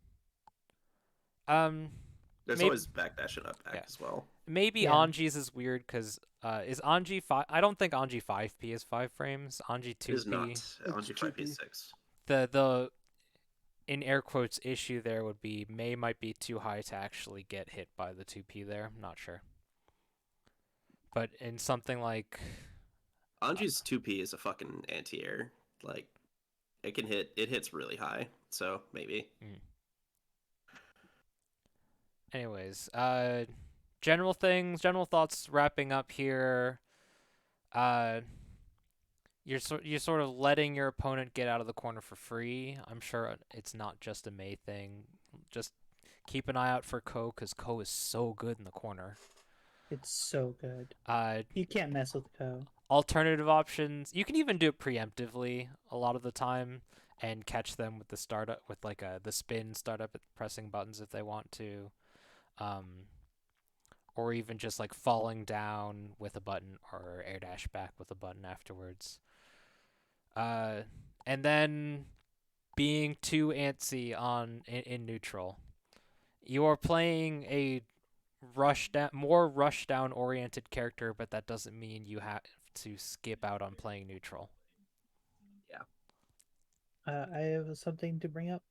There's maybe always backdash and up back yeah. as well. maybe Yeah. Anji's is weird because is Anji 5? I don't think Anji 5P is 5 frames. Anji It is 2P. not. On It's G5 2P. is 6. The in air quotes issue there would be May might be too high to actually get hit by the 2P there. I'm not sure. But in something like Anji's 2P is a fucking anti-air. Like, it hits really high. So, maybe. anyways, general thoughts wrapping up here. You're sort of letting your opponent get out of the corner for free. I'm sure it's not just a May thing. Just keep an eye out for Ko because Ko is so good in the corner. it's so good. Uh, You can't mess with Ko. alternative options. You can even do it preemptively a lot of the time and catch them with the startup with like the spin startup pressing buttons if they want to. Or even just like falling down with a button or air dash back with a button afterwards. And then being too antsy in neutral. You are playing a more rush down oriented character, but that doesn't mean you have to skip out on playing neutral. I have something to bring up.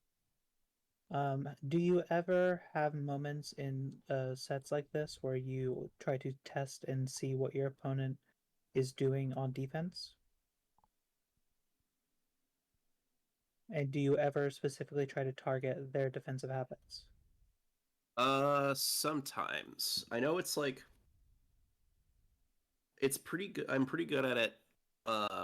Do you ever have moments in sets like this where you try to test and see what your opponent is doing on defense? And do you ever specifically try to target their defensive habits? Sometimes. I know it's like it's pretty good. I'm pretty good at it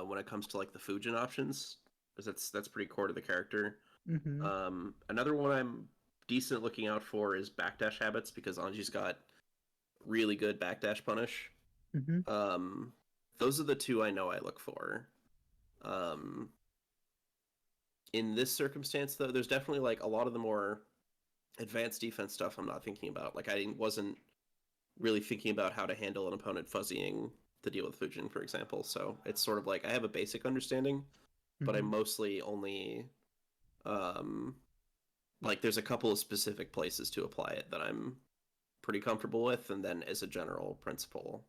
when it comes to like the Fujin options because that's pretty core to the character. Mm-hmm. Another one I'm decent looking out for is backdash habits because Anji's got really good backdash punish. Mm-hmm. Those are the two I know I look for. In this circumstance, though, there's definitely like a lot of the more advanced defense stuff I'm not thinking about. Like I wasn't really thinking about how to handle an opponent fuzzying the deal with Fujin, for example. So it's sort of like I have a basic understanding, but I Mm-hmm. mostly only like there's a couple of specific places to apply it that I'm pretty comfortable with, and then as a general principle.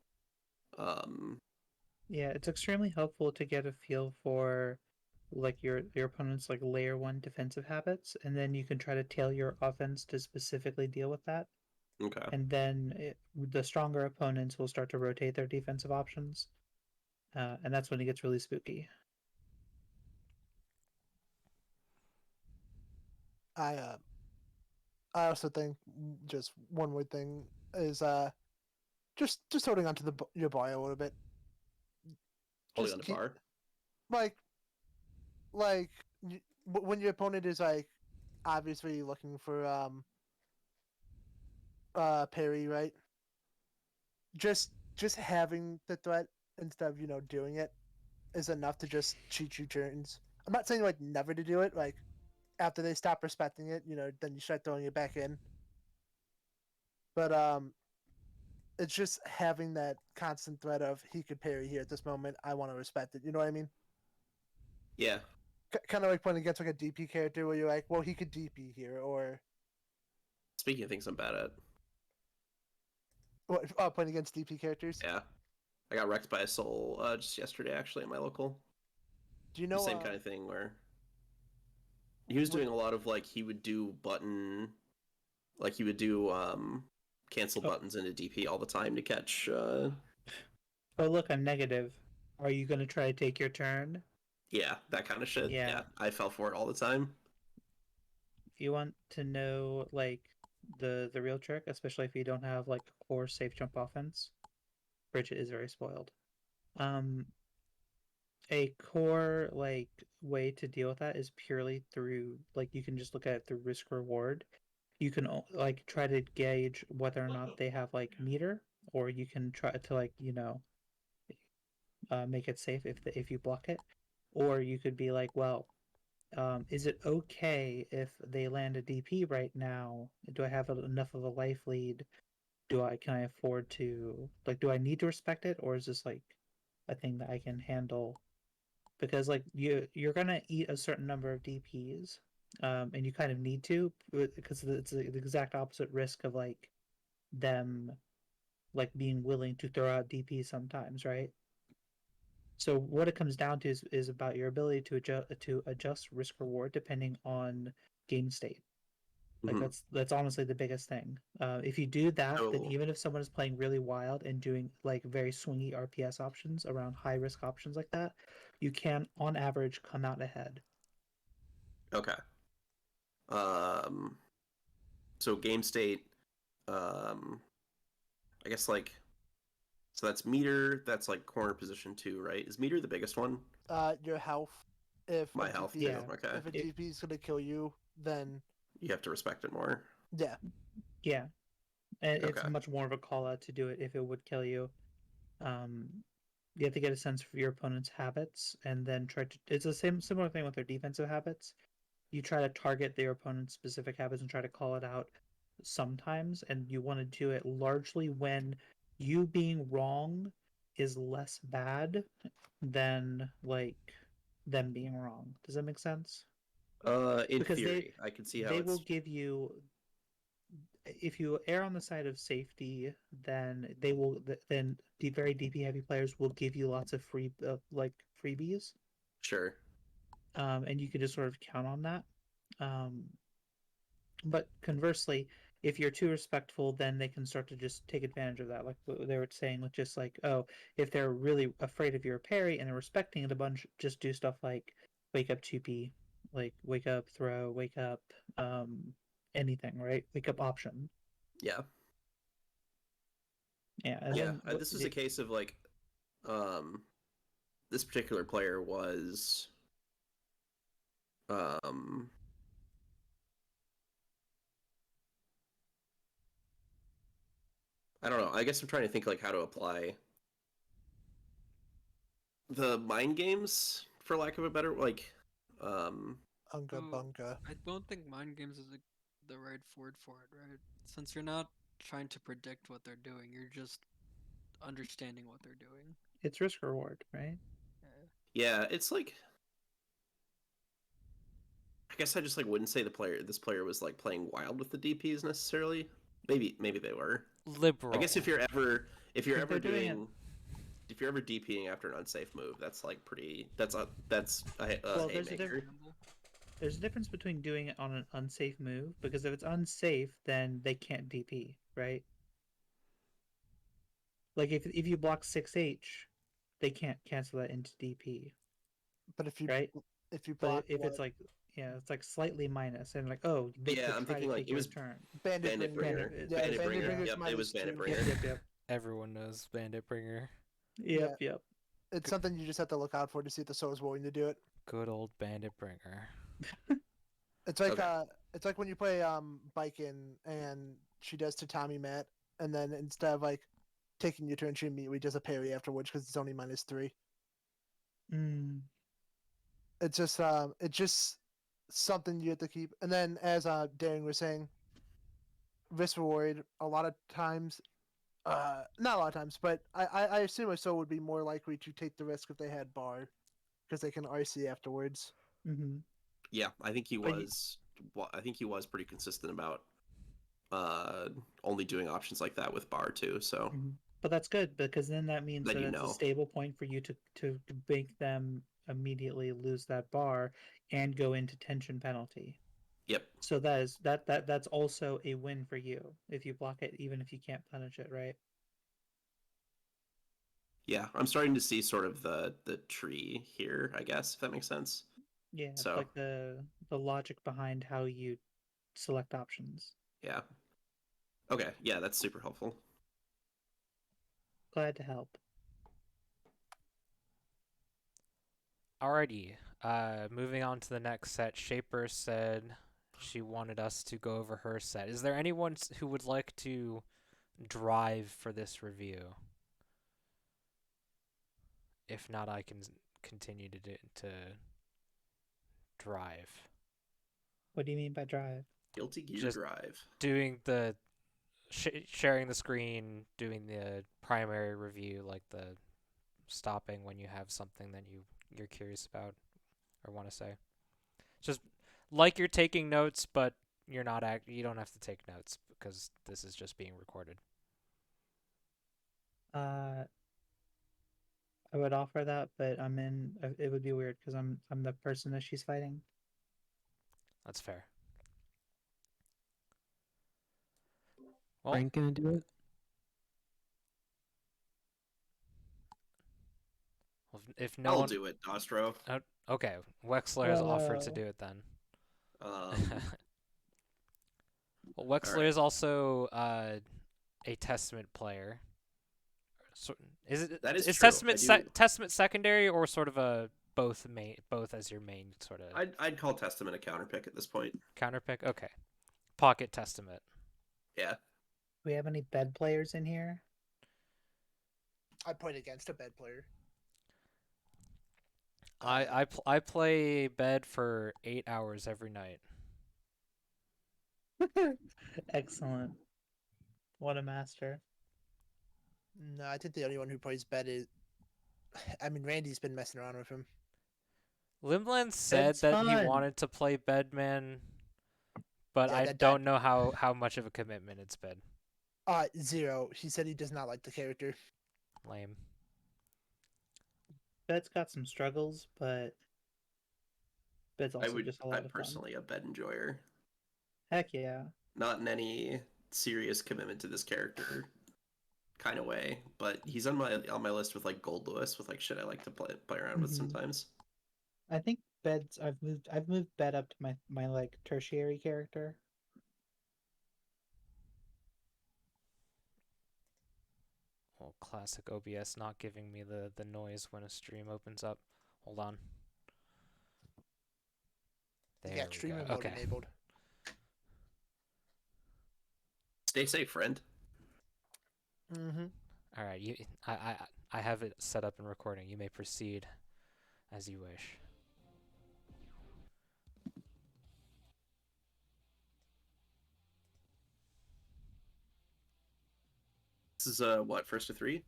Yeah, it's extremely helpful to get a feel for like your opponent's like layer one defensive habits, and then you can try to tailor your offense to specifically deal with that. Okay. And then the stronger opponents will start to rotate their defensive options, and that's when it gets really spooky. I uh I also think just one more thing is just holding on to your bar a little bit. Holding Just on to keep bar. like like when your opponent is like obviously looking for parry, right? Just having the threat instead of doing it is enough to just cheat you turns. I'm not saying like never to do it. Like after they stop respecting it, then you start throwing it back in. But it's just having that constant threat of he could parry here at this moment. I want to respect it. You know what I mean? Yeah. Kind of like playing against like a DP character where you're like, well, he could DP here, or Speaking of things I'm bad at. playing against DP characters. Yeah. I got wrecked by a soul just yesterday, actually, at my local. Do you The know same kind of thing where he was doing a lot of like he would do button, like he would do cancel Oh. buttons into DP all the time to catch. Oh, look, I'm negative. Are you gonna try to take your turn? Yeah, that kind of shit. Yeah. I fell for it all the time. If you want to know like the real trick, especially if you don't have like a core safe jump offense, Bridget is very spoiled. Um, a core like way to deal with that is purely through like you can just look at it through risk reward. You can like try to gauge whether or not they have like meter, or you can try to like make it safe if you block it, or you could be like, well, is it okay if they land a DP right now? Do I have enough of a life lead? Can I afford to like do I need to respect it, or is this like a thing that I can handle? Because like you're gonna eat a certain number of DPs, and you kind of need to because it's the exact opposite risk of like them like being willing to throw out DPs sometimes, right? So what it comes down to is about your ability to adjust risk reward depending on game state. Like Mhm. that's honestly the biggest thing. If you do that, then So even if someone is playing really wild and doing like very swingy RPS options around high risk options like that, you can on average come out ahead. okay. Um. So game state. Um. I guess like. So that's meter. That's like corner position too, right? Is meter the biggest one? Your health. If a My health DP, too. Yeah, Okay. if a it, DP is gonna kill you, then You have to respect it more. yeah. yeah, and it's Okay. much more of a call out to do it if it would kill you. Um, you have to get a sense for your opponent's habits and then try to. It's the similar thing with their defensive habits. You try to target their opponent's specific habits and try to call it out sometimes, and you want to do it largely when you being wrong is less bad than like them being wrong. Does that make sense? In Because theory, I can see how they will it's give you, if you err on the side of safety, then the very DP heavy players will give you lots of free like freebies, sure. and you can just sort of count on that. Um, but conversely, if you're too respectful, then they can start to just take advantage of that. Like what they were saying, with just like, oh, if they're really afraid of your parry and they're respecting it a bunch, just do stuff like wake up 2P, like wake up, throw, wake up, anything, right? Wake up option. Yeah. Yeah, and Yeah. then This was a case of like, um, this particular player was, um, I don't know. I guess I'm trying to think like how to apply the mind games, for lack of a better like, um, Unga So bunga. I don't think mind games is the right word for it, right? Since you're not trying to predict what they're doing, you're just understanding what they're doing. it's risk reward, right? Yeah. yeah, it's like I guess I just like wouldn't say this player was like playing wild with the DPs necessarily. Maybe they were. I guess Liberal. if you're If ever they're doing it, doing if you're ever DPing after an unsafe move, that's like pretty a well, haymaker. Gamble. there's a difference between doing it on an unsafe move, because if it's unsafe, then they can't DP, right? Like if you block 6H, they can't cancel that into DP, But right? if you But block if it's what like, yeah, it's like slightly minus, and like, oh, they Yeah, could I'm try to thinking like take it your was turn. Bandit Bandit Bringer. Bringer. Bandit, Yeah, Bandit Bandit Bringer. Bringer's Yep, it was Bandit -2. yep, Bringer. yep, yep, Everyone knows Bandit Bringer. yep, Yeah. yep. It's something you just have to look out for to see if the soul is willing to do it. Good old Bandit Bringer. Okay. It's like when you play Bikin and she does Tatami Mat, and then instead of like taking your turn, she immediately does a parry afterwards because it's only -3. Mm, It's just something you have to keep. And then as Darren was saying, risk reward a lot of times, not a lot of times, but I assume a soul would be more likely to take the risk if they had bar because they can RC afterwards. mm-hmm. Yeah, I think he But was. Well, I think he was pretty consistent about uh only doing options like that with bar too. So mhm. But that's good, because then that means then that you it's a know. stable point for you to make them immediately lose that bar and go into tension penalty. Yep. So that's also a win for you if you block it, even if you can't punish it, right? Yeah, I'm starting to see sort of the tree here. I guess if that makes sense. Yeah, So like the logic behind how you select options. yeah. Okay. Yeah, that's super helpful. Glad to help. Alrighty. Moving on to the next set. Shaper said she wanted us to go over her set. Is there anyone who would like to drive for this review? If not, I can continue to drive. What do you mean by drive? Guilty Gear Just Drive. doing the sharing the screen, doing the primary review, like the stopping when you have something that you're curious about or want to say. Just like you're taking notes, but you're not you don't have to take notes because this is just being recorded. I would offer that, but it would be weird because I'm the person that she's fighting. That's fair. Well, Frank gonna do it? if no I'll one, do it, Dostrow. okay, Wexler has offered to Whoa. do it then. Um, Well, Wexler right. is also a Testament player. So, That is is true. Testament secondary or sort of a both as your main sort of I'd call Testament a counterpick at this point. counterpick? Okay, Pocket Testament. Yeah. Do we have any bed players in here? I point against a bed player. I play bed for 8 hours every night. Excellent. What a master. No, I think the only one who plays bed is. I mean, Randy's been messing around with him. Limland said Bed's that he fun. wanted to play Bedman, but Yeah, I that don't know how much of a commitment it's been. 0. He said he does not like the character. Lame. Bed's got some struggles, but bed's also just a lot I'm of fun. personally a bed enjoyer. Heck yeah. Not in any serious commitment to this character kind of way, but he's on my list with like Gold Lewis with like shit I like to play around with Mhm. sometimes. I think bed's I've moved bed up to my like tertiary character. Well, classic OBS not giving me the noise when a stream opens up. Hold on. There Yeah, we streamer go. mode Okay. enabled. Stay safe, friend. Mm-hmm. All right. I have it set up and recording. You may proceed as you wish. This is what, first to 3?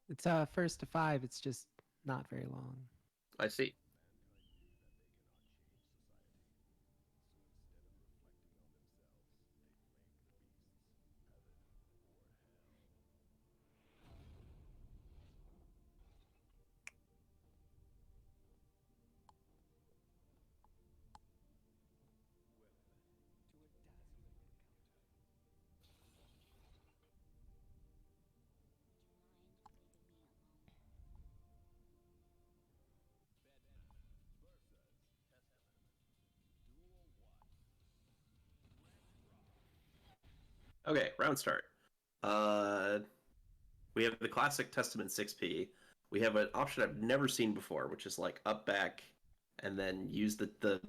It's first to 5. It's just not very long. I see. Okay, round start. We have the classic Testament 6P. We have an option I've never seen before, which is like up back and then use the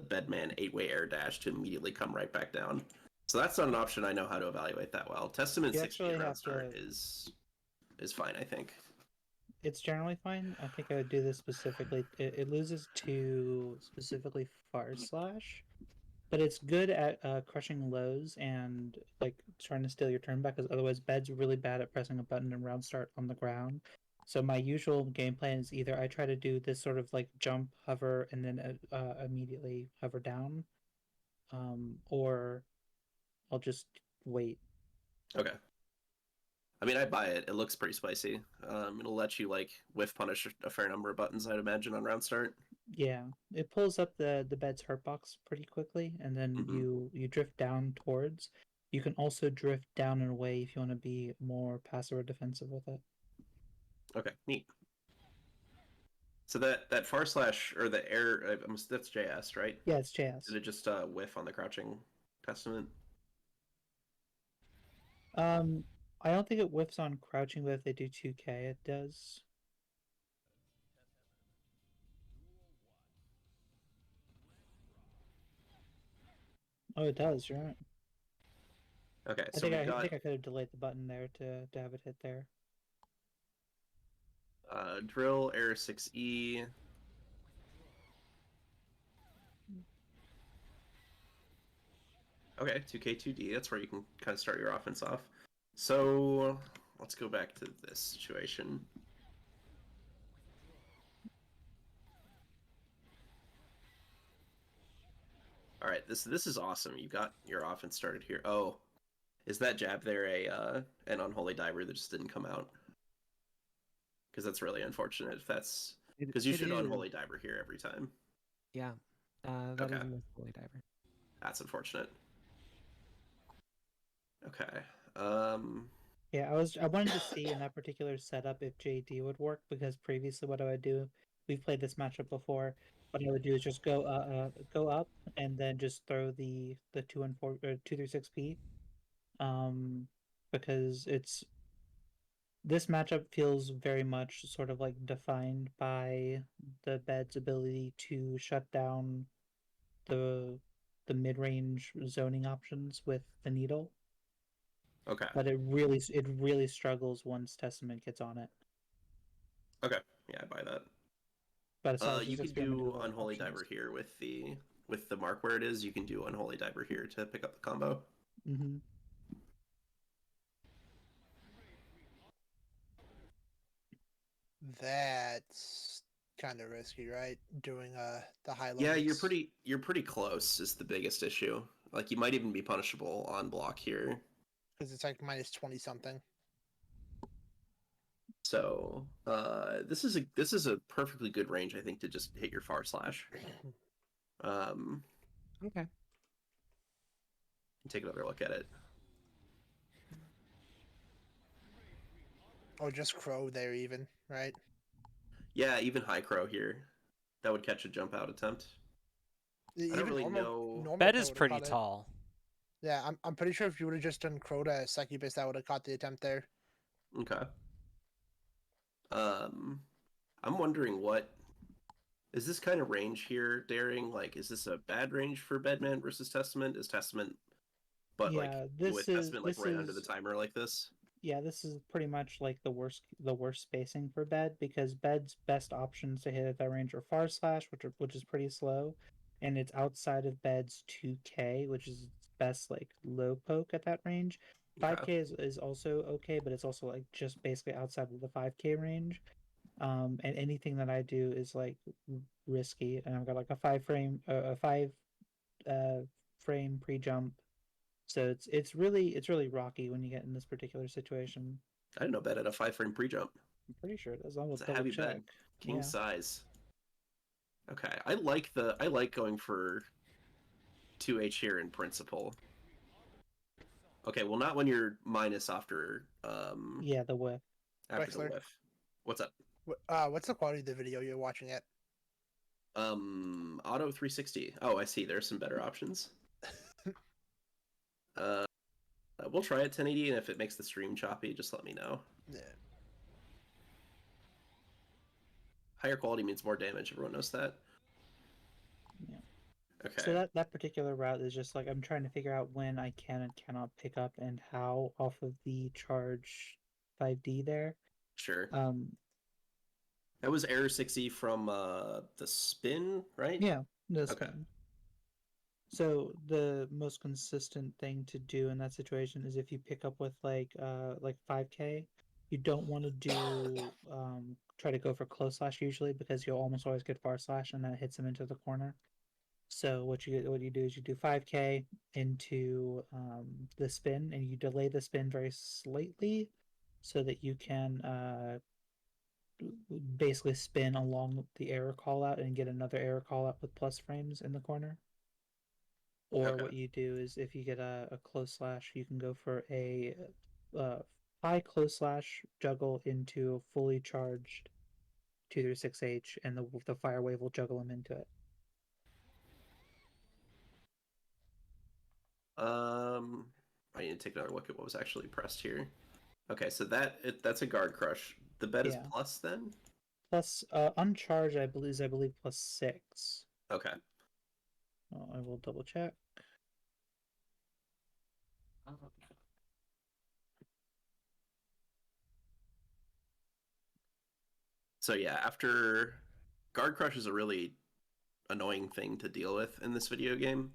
Bedman 8-way air dash to immediately come right back down. So that's not an option I know how to evaluate that well. Testament You 6P actually round have start to. is fine, I think. It's generally fine. I think I would do this specifically. It loses to specifically far slash, but it's good at crushing lows and like trying to steal your turn back. Because otherwise, bed's really bad at pressing a button and round start on the ground. So my usual game plan is either I try to do this sort of like jump, hover, and then immediately hover down, or I'll just wait. Okay. I mean, I buy it. It looks pretty spicy. It'll let you like whiff punish a fair number of buttons, I'd imagine, on round start. Yeah, it pulls up the bed's hurt box pretty quickly, and then you drift down towards. You can also drift down and away if you want to be more passive or defensive with it. Okay, neat. So that far slash or the air that's JS, right? Yeah, it's JS. Did it just whiff on the crouching testament? I don't think it whiffs on crouching, but if they do 2K, it does. Oh, it does. You're right. Okay, I so think we've I got think I could have delayed the button there to have it hit there. drill, error 6E. Okay, 2K, 2D. That's where you can kind of start your offense off. So let's go back to this situation. All right, this is awesome. You got your offense started here. Oh, is that jab there a an unholy diver that just didn't come out? Because that's really unfortunate. If that's because you It should is. unholy diver here every time. Yeah. That Okay, is a miss holy diver. that's unfortunate. Okay. Yeah, I wanted to see in that particular setup if JD would work because previously what I would do, we've played this matchup before. What I would do is just go up and then just throw the 2 and 4 or 2 through 6P. Because it's this matchup feels very much sort of like defined by the bed's ability to shut down the the mid-range zoning options with the needle. Okay. But it really struggles once Testament gets on it. Okay. Yeah, I buy that. But so I was You just could experimenting do with other unholy options. diver here with the mark where it is. You can do unholy diver here to pick up the combo. Mm-hmm. That's kind of risky, right? Doing the high Yeah, limits. you're pretty close is the biggest issue. Like you might even be punishable on block here. Because it's like minus 20 something. So this is a perfectly good range, I think, to just hit your far slash. Um, Okay. take another look at it. Or just crow there even, right? Yeah, even high crow here, that would catch a jump out attempt. I don't Even really normal know. Bed crow is would have pretty caught it. tall. Yeah, I'm pretty sure if you would have just done crow to succubus, that would have caught the attempt there. Okay. Um, I'm wondering what is this kind of range here, Daring? Like, is this a bad range for Bedman versus Testament? Is Testament, but like Yeah, with Testament like right under the timer like this? this is pretty much like the worst spacing for Bed because Bed's best options to hit at that range are far slash, which is pretty slow, and it's outside of Bed's 2K, which is its best like low poke at that range. Okay. 5K is also okay, but it's also like just basically outside of the 5K range. And anything that I do is like risky, and I've got like a 5 frame pre-jump, so it's really rocky when you get in this particular situation. I didn't know Bed had a 5 frame pre-jump. I'm pretty sure it does. I will It's a double heavy check. bed, king Yeah. size. Okay, I like going for 2H here in principle. Okay, well not when you're minus Yeah, the whip. after the Wexler, whiff. What's up? what's the quality of the video you're watching at? Auto 360. Oh, I see. There's some better options. Uh, we'll try it 1080, and if it makes the stream choppy, just let me know. Yeah. Higher quality means more damage. Everyone knows that. Yeah. Okay, So that particular route is just like I'm trying to figure out when I can and cannot pick up and how off of the charge 5D there. sure. Um That was error 60 from the spin, right? yeah, no Okay, spin. So the most consistent thing to do in that situation is if you pick up with like 5K, you don't want to do try to go for close slash usually because you'll almost always get far slash and that hits them into the corner. So what you do is you do 5K into the spin and you delay the spin very slightly so that you can basically spin along the error call out and get another error call out with plus frames in the corner. Or okay. what you do is if you get a close slash, you can go for a high close slash juggle into a fully charged 2 through 6H, and the fire wave will juggle him into it. I need to take another look at what was actually pressed here. Okay, so that's a guard crush. The bet is Yeah. plus then. Plus uncharged, I believe +6. Okay. I will double check. So yeah, after Guard Crush is a really annoying thing to deal with in this video game.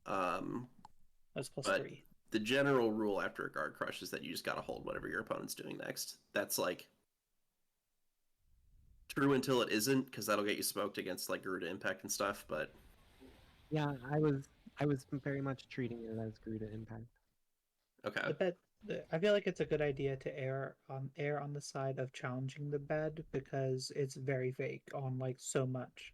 That's plus But 3. the general rule after a Guard Crush is that you just gotta hold whatever your opponent's doing next. That's like true until it isn't, because that'll get you smoked against like Garuda Impact and stuff. But Yeah, I was very much treating it as Garuda Impact. okay, The bed. I feel like it's a good idea to err on the side of challenging the bed because it's very fake on like so much.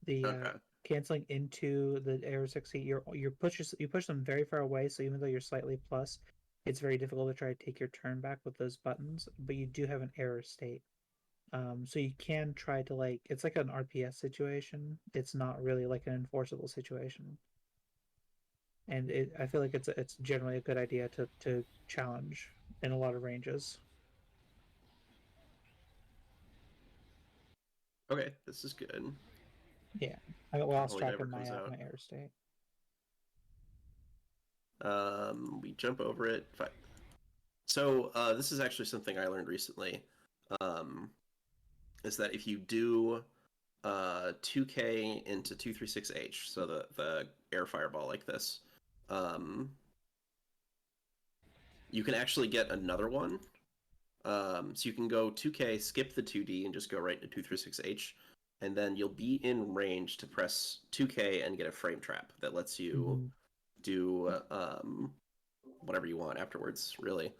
The okay, canceling into the air 60, you push them very far away. So even though you're slightly plus, it's very difficult to try to take your turn back with those buttons. But you do have an error state. So you can try to like it's like an RPS situation. It's not really like an enforceable situation. And I feel like it's generally a good idea to challenge in a lot of ranges. okay. This is good. Yeah, I lost Hopefully it track never of comes out. my error state. We jump over it. So this is actually something I learned recently. Is that if you do 2K into 236H, so the air fireball like this, you can actually get another one. So you can go 2K, skip the 2D, and just go right into 236H, and then you'll be in range to press 2K and get a frame trap that lets you do whatever you want afterwards, really.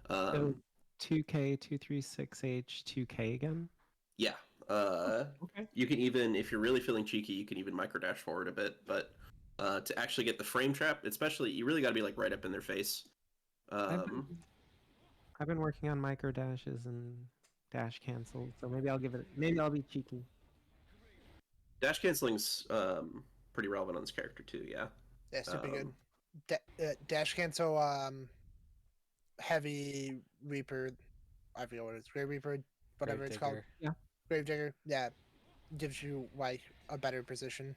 So 2K 236H 2K again. Yeah. Okay. You can even, if you're really feeling cheeky, you can even micro dash forward a bit. But to actually get the frame trap, especially, you really got to be like right up in their face. I've been working on micro dashes and dash cancel, so maybe I'll be cheeky. Dash canceling's pretty relevant on this character too. Yeah. Yeah, super good. Dash cancel, heavy Reaper. I forget what it's. Grave Reaper, whatever it's called. Gravedigger. Yeah. Gravedigger. Yeah, gives you like a better position.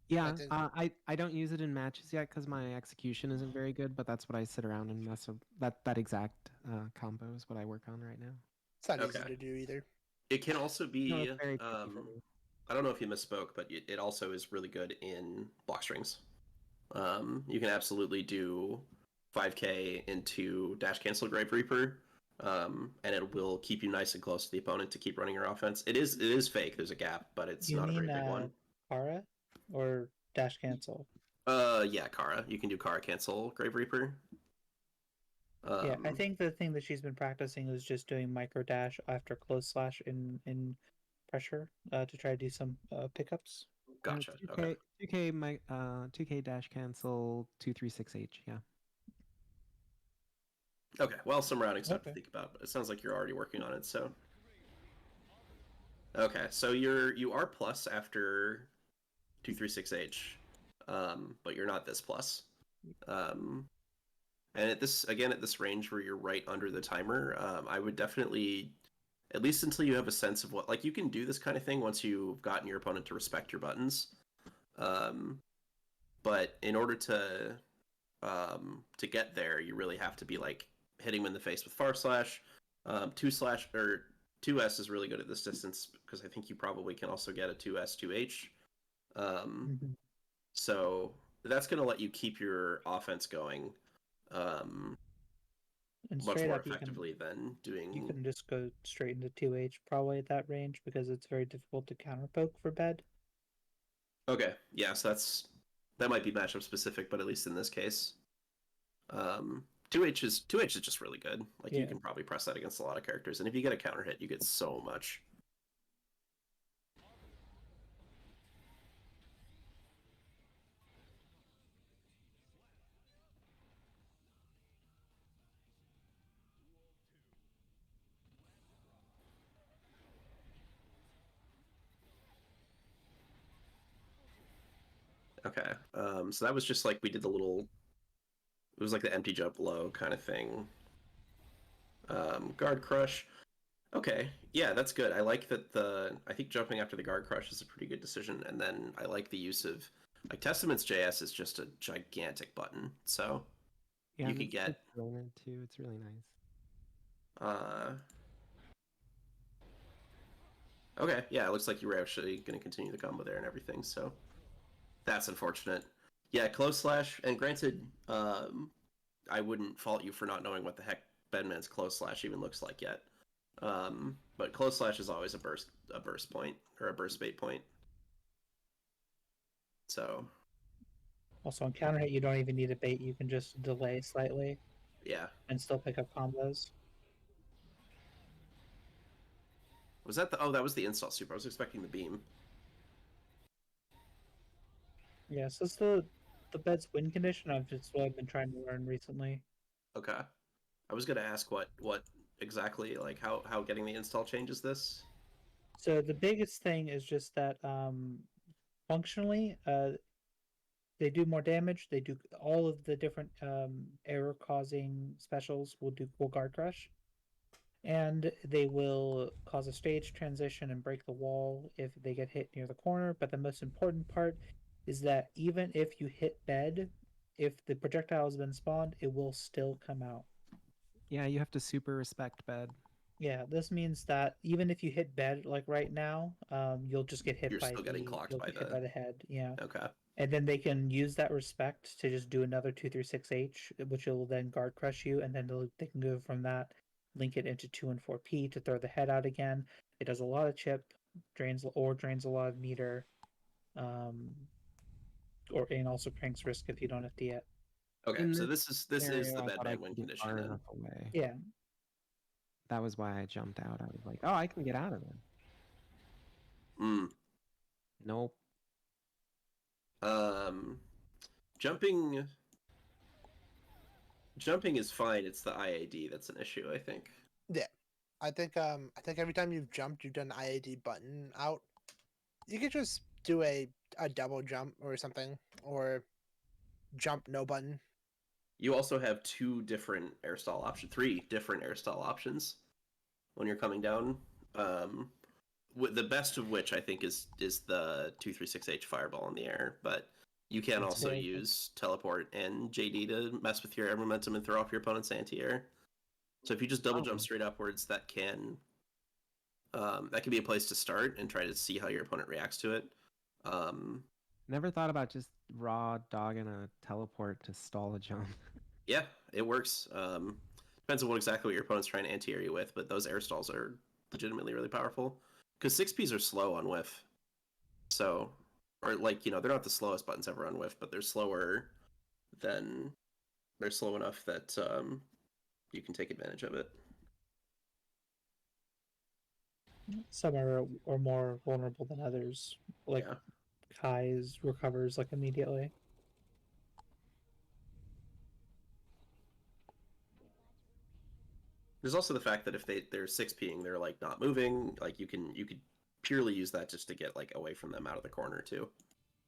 Yeah, That is- I don't use it in matches yet because my execution isn't very good, but that's what I sit around and mess up. That exact combo is what I work on right now. It's not easy Okay. to do either. It can also No, be. it's very tricky for me. I don't know if you misspoke, but it also is really good in block strings. You can absolutely do 5K into dash cancel Grave Reaper, and it will keep you nice and close to the opponent to keep running your offense. It is fake. There's a gap, but it's You not a mean very big one. Kara or dash cancel? Yeah, Kara. You can do Kara cancel Grave Reaper. Yeah, I think the thing that she's been practicing is just doing micro dash after close slash in pressure to try to do some pickups. Gotcha. 2K, Okay. 2K dash cancel 236H. Yeah. Okay. Well, some routing stuff to Okay. think about, but it sounds like you're already working on it. So. Okay, so you are plus after 236H, but you're not this plus. And at this range where you're right under the timer, I would definitely, at least until you have a sense of what, like, you can do this kind of thing once you've gotten your opponent to respect your buttons. But in order to get there, you really have to be like hitting them in the face with far slash, 2/, or 2S is really good at this distance because I think you probably can also get a 2S 2H. So that's going to let you keep your offense going And much straight more up, effectively than doing. you can just go straight into 2H probably at that range because it's very difficult to counter poke for bed. Okay, yeah, so that might be matchup specific, but at least in this case, 2H is just really good. Like you Yeah. can probably press that against a lot of characters, and if you get a counter hit, you get so much. Okay, so that was just like we did the little. It was like the empty jump low kind of thing. Guard crush. Okay, yeah, that's good. I like that I think jumping after the guard crush is a pretty good decision, and then I like the use of like Testament's JS is just a gigantic button. So Yeah, You and could it's get loaded too. It's really nice. Okay, yeah, it looks like you were actually going to continue the combo there and everything, so that's unfortunate. Yeah, close slash, and granted, I wouldn't fault you for not knowing what the heck Bedman's close slash even looks like yet. But close slash is always a burst point or a burst bait point. So Also, on counter hit, you don't even need a bait. You can just delay slightly yeah, and still pick up combos. was that the? Oh, that was the install super. I was expecting the beam. Yeah, so it's the bed's win condition. What I've been trying to learn recently. Okay, I was gonna ask what exactly like how getting the install changes this. So the biggest thing is just that functionally, they do more damage. They do all of the different error causing specials will guard crush, and they will cause a stage transition and break the wall if they get hit near the corner. But the most important part is that even if you hit bed, if the projectile has been spawned, it will still come out. Yeah, you have to super respect bed. Yeah, this means that even if you hit bed like right now, you'll just get hit You're by still getting clocked you'll by get hit by the. the head. Yeah. Okay. And then they can use that respect to just do another 236H, which will then guard crush you, and then they can go from that, link it into 2 and 4P to throw the head out again. It does a lot of chip, drains a lot of meter, um, and also cranks risk if you don't FD it. Okay, In so this this is scenario, the I thought I Bedman win could get condition far then. enough away. Yeah. That was why I jumped out. I was like, oh, I can get out of there. Mm. Nope. Jumping is fine. It's the IAD that's an issue, I think. Yeah, I think every time you've jumped, you've done IAD button out. You could just do a double jump or something, or jump no button. You also have three different air stall options when you're coming down. The best of which I think is the 236H fireball in the air, but you can That's also very good. use teleport and JD to mess with your air momentum and throw off your opponent's anti-air. So if you just double jump straight upwards, that can be a place to start and try to see how your opponent reacts to it. Never thought about just raw dogging a teleport to stall a jump. Yeah, it works. Depends on exactly what your opponent's trying to anti-air you with, but those air stalls are legitimately really powerful. Because 6Ps are slow on whiff. So, or like, they're not the slowest buttons ever on whiff, but they're slow enough that you can take advantage of it. Some are more vulnerable than others. Like Yeah. Kai's recovers like immediately. There's also the fact that if they're 6Ping, they're like not moving, like you could purely use that just to get like away from them out of the corner too.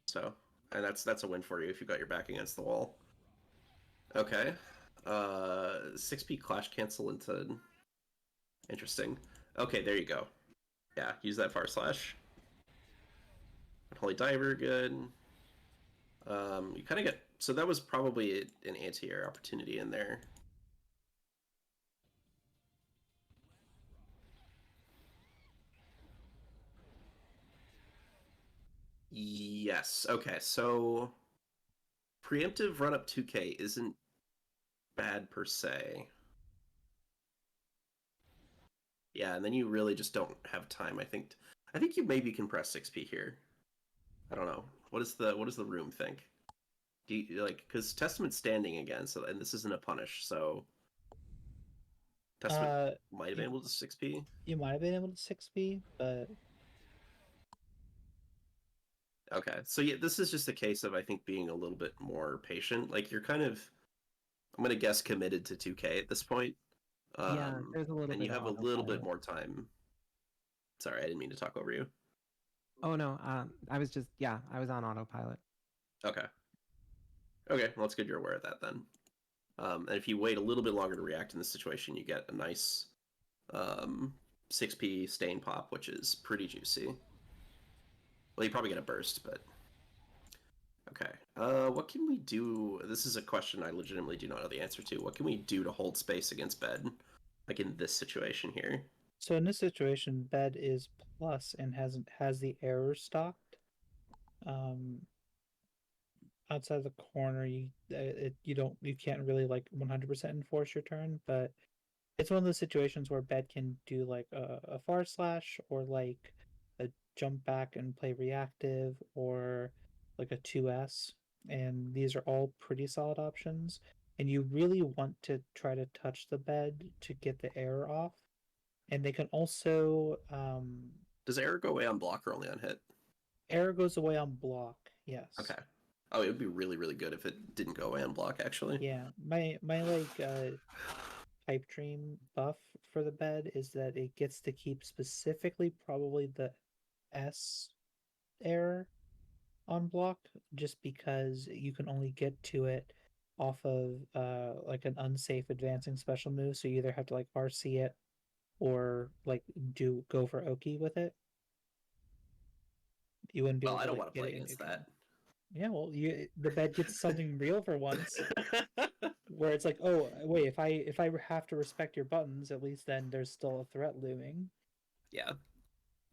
So, and that's a win for you if you got your back against the wall. Okay. 6P clash cancel into interesting. Okay, there you go. Yeah, use that far slash. Holy diver, good. You kind of get, so that was probably an anti-air opportunity in there. Yes. Okay. So preemptive run up 2K isn't bad per se. Yeah, and then you really just don't have time. I think you maybe can press 6P here. I don't know. What does the room think? Do you, like, because Testament's standing again, so, and this isn't a punish, so Testament might have been able to 6P. You might have been able to 6P, but Okay, so yeah, this is just a case of I think being a little bit more patient. Like you're kind of, I'm gonna guess committed to 2K at this point. Yeah, there's a little and bit you of have a little bit autopilot. more time. Sorry, I didn't mean to talk over you. Oh no, I was on autopilot. Okay. Okay, well, it's good you're aware of that then. And if you wait a little bit longer to react in this situation, you get a nice 6P stain pop, which is pretty juicy. Well, you probably get a burst, but Okay. What can we do? This is a question I legitimately do not know the answer to. What can we do to hold space against bed, like in this situation here? So in this situation, bed is plus and has the error stocked. Um, outside the corner, you can't really like 100% enforce your turn, but it's one of those situations where bed can do like a far slash or like a jump back and play reactive or like a 2S, and these are all pretty solid options. And you really want to try to touch the bed to get the error off. And they can also Does error go away on block or only on hit? error goes away on block. Yes. Okay. Oh, it would be really, really good if it didn't go away on block, actually. Yeah. My like pipe dream buff for the bed is that it gets to keep specifically probably the S error on block, just because you can only get to it off of like an unsafe advancing special move, so you either have to like RC it or like do go for Oki with it. You wouldn't be Well, able I to don't like want to get play it in against neutral. that. Yeah, well, the bed gets something real for once, where it's like, oh wait, if I have to respect your buttons, at least then there's still a threat looming. Yeah.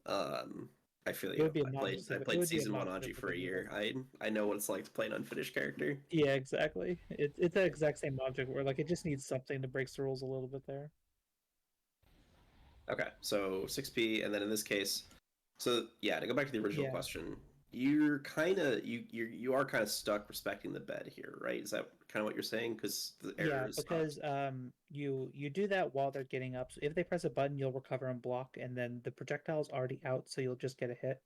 Um, I feel It you. would be a I it played would be a season one non-trivial Anji for a thing to do. year. I know what it's like to play an unfinished character. Yeah, exactly. It's the exact same object where like it just needs something to break the rules a little bit there. Okay, so 6p, and then in this case, so yeah, to go back to the original Yeah. question, you're kind of you are kind of stuck respecting the bed here, right? Is that kind of what you're saying? Because the Yeah, error is because you do that while they're getting up. So if they press a button, you'll recover and block, and then the projectile's already out, so you'll just get a hit.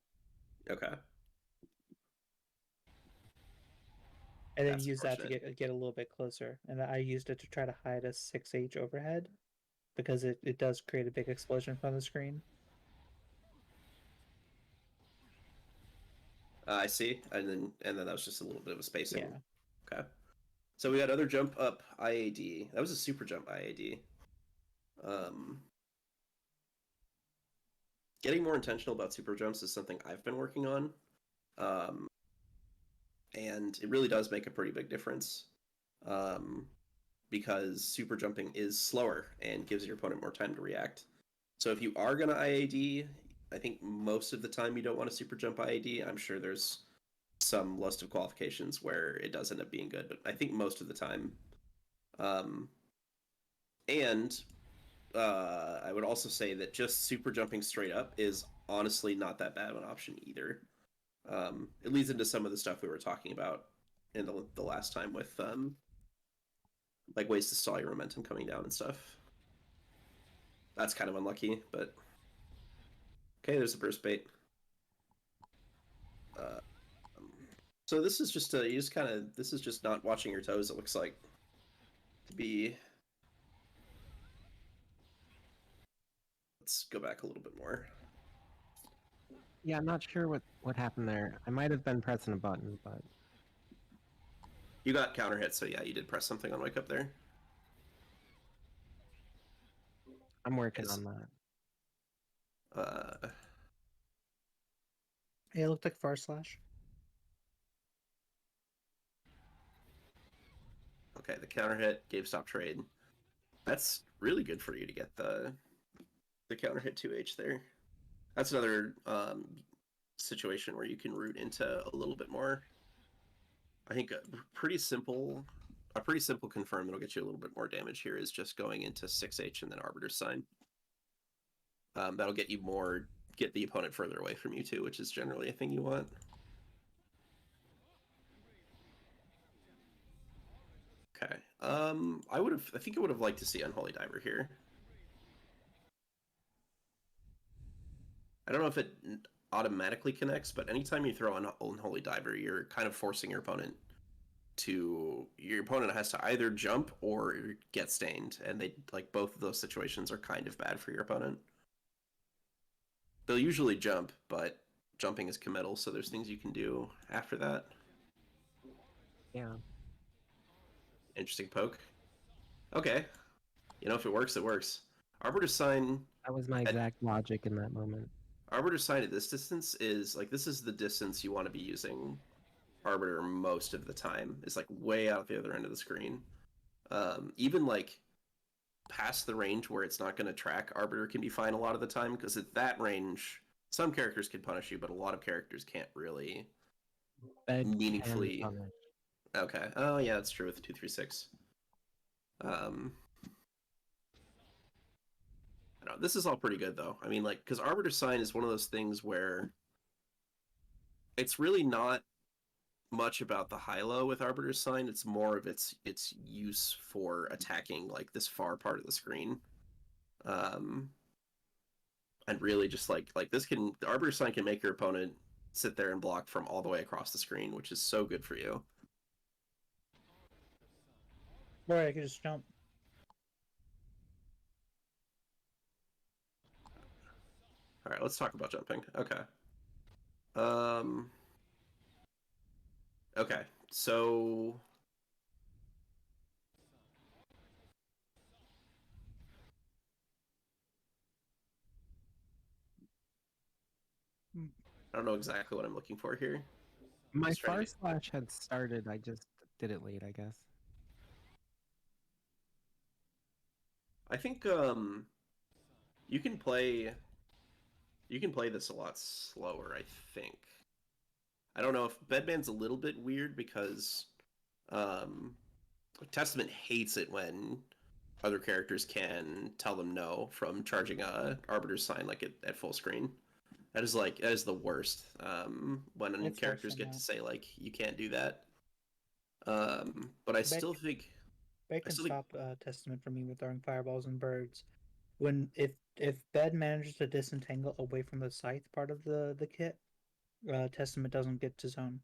okay. And then That's use that to unfortunate. get a little bit closer. And I used it to try to hide a 6H overhead because it does create a big explosion from the screen. I see, and then that was just a little bit of a spacing. Yeah. Okay. So we had other jump up IAD. That was a super jump IAD. Um, Getting more intentional about super jumps is something I've been working on. Um, and it really does make a pretty big difference. Um, because super jumping is slower and gives your opponent more time to react. So if you are going to IAD, I think most of the time you don't want to super jump IAD. I'm sure there's some list of qualifications where it does end up being good, but I think most of the time. Um, and I would also say that just super jumping straight up is honestly not that bad of an option either. It leads into some of the stuff we were talking about in the last time with like ways to stall your momentum coming down and stuff. That's kind of unlucky, but okay, there's a burst bait. Uh, so this is just you just kind of this is just not watching your toes. It looks like to be. Let's go back a little bit more. Yeah, I'm not sure what happened there. I might have been pressing a button, but You got counter hit, so yeah, you did press something on wake up there. I'm working Yes. on that. Yeah, it looked like far slash. Okay, the counter hit gave stop trade. That's really good for you to get the counter hit 2H there. That's another situation where you can root into a little bit more. I think a pretty simple confirm that'll get you a little bit more damage here is just going into 6H and then Arbiter's Sign. That'll get you get the opponent further away from you too, which is generally a thing you want. Okay. I think I would have liked to see Unholy Diver here. I don't know if it automatically connects, but anytime you throw an Unholy Diver, you're kind of forcing your opponent has to either jump or get stained, and they like both of those situations are kind of bad for your opponent. They'll usually jump, but jumping is committal, so there's things you can do after that. Yeah. Interesting poke. Okay. If it works, it works. Arbiter's Sign. That was my exact logic in that moment. Arbiter's Sign at this distance is like this is the distance you want to be using Arbiter most of the time. Is like way out the other end of the screen. Even like past the range where it's not going to track, Arbiter can be fine a lot of the time, because at that range, some characters can punish you, but a lot of characters can't really Bed can meaningfully. punish. Okay. Oh yeah, that's true with 236. I don't know, this is all pretty good though. I mean, like, because Arbiter Sign is one of those things where it's really not much about the high-low with Arbiter Sign. It's more of its use for attacking like this far part of the screen. And really just like this can, the Arbiter Sign can make your opponent sit there and block from all the way across the screen, which is so good for you. Or I could just jump. All right, let's talk about jumping. Okay. Okay, so I don't know exactly what I'm looking for here. My Just trying to far get- slash had started. I just did it late, I guess. I think you can play this a lot slower, I think. I don't know if Bedman's a little bit weird because Testament hates it when other characters can tell them no from charging a Arbiter Sign like at full screen. That is the worst. When It's worse characters than get to that. say like you can't do that. But I still think Beck can stop Testament from me with throwing fireballs and birds. When if Bed manages to disentangle away from the scythe part of the kit, Testament doesn't get to zone.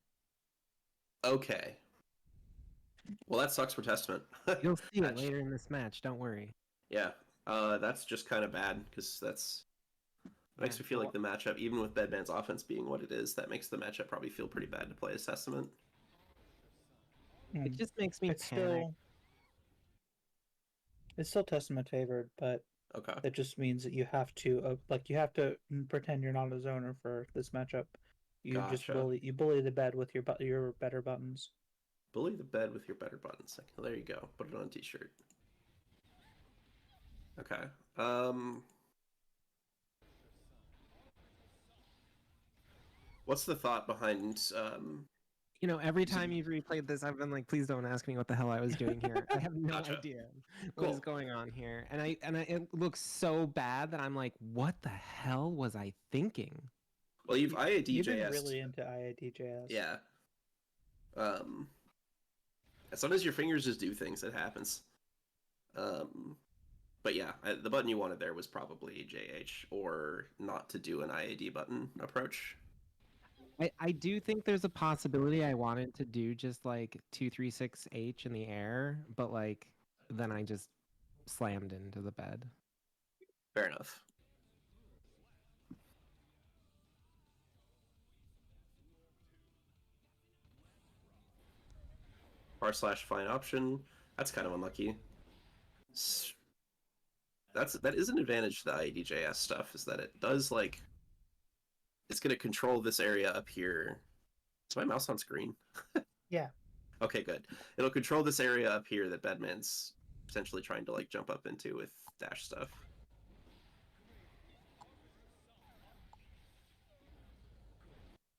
okay. Well, that sucks for Testament. You'll see it later in this match. Don't worry. Yeah, that's just kind of bad because that's makes me feel like the matchup, even with Bedman's offense being what it is, that makes the matchup probably feel pretty bad to play as Testament. It just makes me It's panic. still Testament favored, but Okay. that just means that you have to you have to pretend you're not a zoner for this matchup. You just Gotcha. bully the bed with your better buttons. Bully the bed with your better buttons. There you go. Put it on a t-shirt. Okay. What's the thought behind You know, every time you've replayed this, I've been like, please don't ask me what the hell I was doing here. I have no Gotcha. idea what is Cool. going on here, and it looks so bad that I'm like, what the hell was I thinking? Well, you've You've been IADJS. really into IADJS. Yeah. Sometimes your fingers just do things. It happens. But yeah, the button you wanted there was probably JH or not to do an IAD button approach. I do think there's a possibility I wanted to do just like 236H in the air, but like then I just slammed into the bed. Fair enough. R/ fine option. That's kind of unlucky. That is an advantage to the IADJS stuff, is that it does like it's gonna control this area up here. Is my mouse on screen? Yeah. Okay, good. It'll control this area up here that Bedman's potentially trying to like jump up into with dash stuff.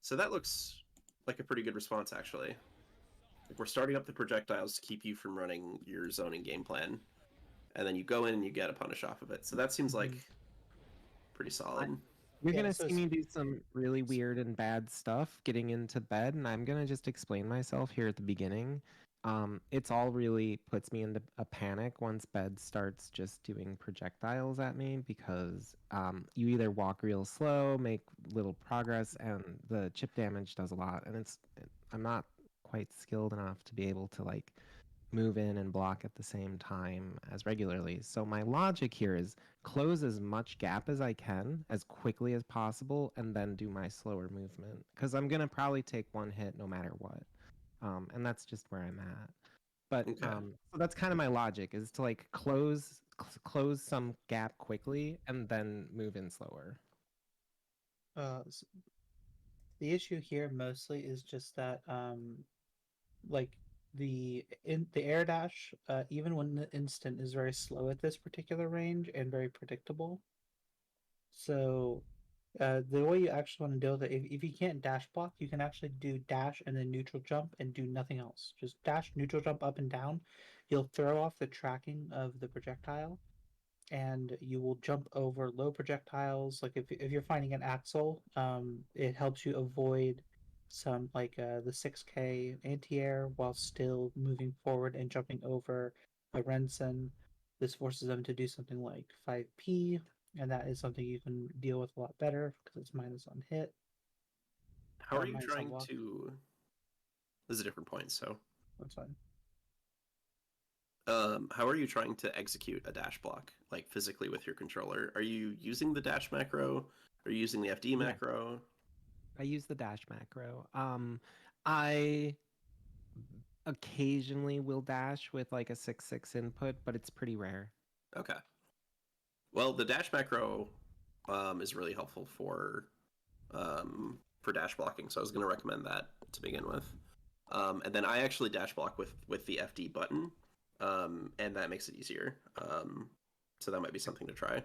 So that looks like a pretty good response, actually. Like we're starting up the projectiles to keep you from running your zoning game plan, and then you go in and you get a punish off of it. So that seems like pretty solid. You're Yeah, gonna so see me do some really weird and bad stuff getting into bed, and I'm gonna just explain myself here at the beginning. It's all really puts me into a panic once bed starts just doing projectiles at me because you either walk real slow, make little progress, and the chip damage does a lot, and I'm not quite skilled enough to be able to like move in and block at the same time as regularly. So my logic here is close as much gap as I can as quickly as possible and then do my slower movement because I'm gonna probably take one hit no matter what. And that's just where I'm at. But Okay. so that's kind of my logic is to like close some gap quickly and then move in slower. The issue here mostly is just that like the air dash, even when the instant is very slow at this particular range and very predictable. So the way you actually want to deal with it, if you can't dash block, you can actually do dash and then neutral jump and do nothing else. Just dash, neutral jump up and down. You'll throw off the tracking of the projectile, and you will jump over low projectiles. Like if you're finding an axle, it helps you avoid some like the 6K anti-air while still moving forward and jumping over a Rensen. This forces them to do something like 5P, and that is something you can deal with a lot better because it's minus on hit How or are you minus on trying block. to? This is a different point. So, That's fine. how are you trying to execute a dash block, like physically with your controller? Are you using the dash macro? Are you using the FD Yeah. macro? I use the dash macro. I occasionally will dash with like a 6/6 input, but it's pretty rare. Okay. Well, the dash macro is really helpful for dash blocking, so I was going to recommend that to begin with. And then I actually dash block with the FD button, and that makes it easier. So that might be something to try.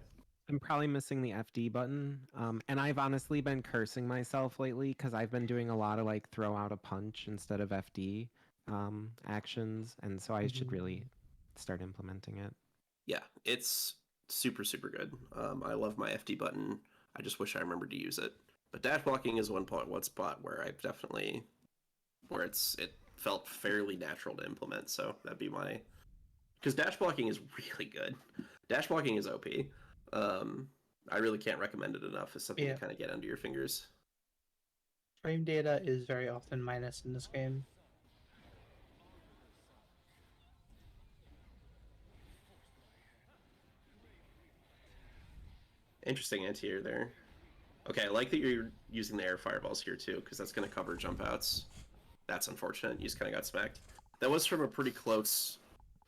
I'm probably missing the FD button. And I've honestly been cursing myself lately because I've been doing a lot of like throw out a punch instead of FD actions. And so I should really start implementing it. Yeah, it's super, super good. I love my FD button. I just wish I remembered to use it. But dash blocking is one spot where I've definitely it felt fairly natural to implement. So that'd be my, because dash blocking is really good. Dash blocking is OP. I really can't recommend it enough as something to kind of get under your fingers. Frame data is very often minus in this game. Interesting anti-air there. Okay, I like that you're using the air fireballs here too, because that's going to cover jump outs. That's unfortunate. You just kind of got smacked. That was from a pretty close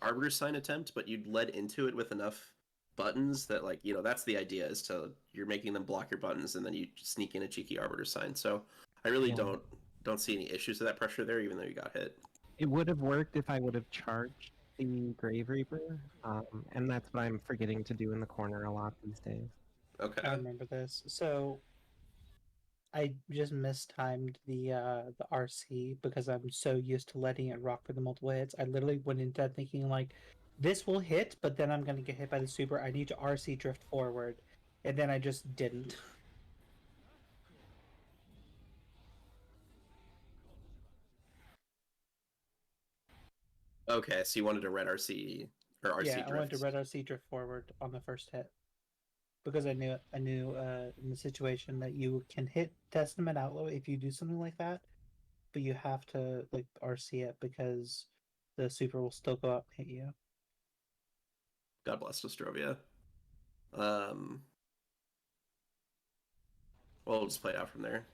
Arbiter Sign attempt, but you'd led into it with enough buttons that, like, you know, that's the idea, is to, you're making them block your buttons and then you sneak in a cheeky Arbiter Sign. So I really don't see any issues with that pressure there, even though you got hit. It would have worked if I would have charged the Grave Reaper, and that's what I'm forgetting to do in the corner a lot these days. Okay. I remember this. So I just mistimed the RC because I'm so used to letting it rock for the multiple hits. I literally went into that thinking like, this will hit, but then I'm gonna get hit by the super. I need to RC drift forward, and then I just didn't. Okay, so you wanted a red RC or RC Yeah, drift. I wanted to red RC drift forward on the first hit because I knew in the situation that you can hit Testament Outlaw if you do something like that, but you have to like RC it because the super will still go up and hit you. God bless Dostrow. Well, we'll just play it out from there.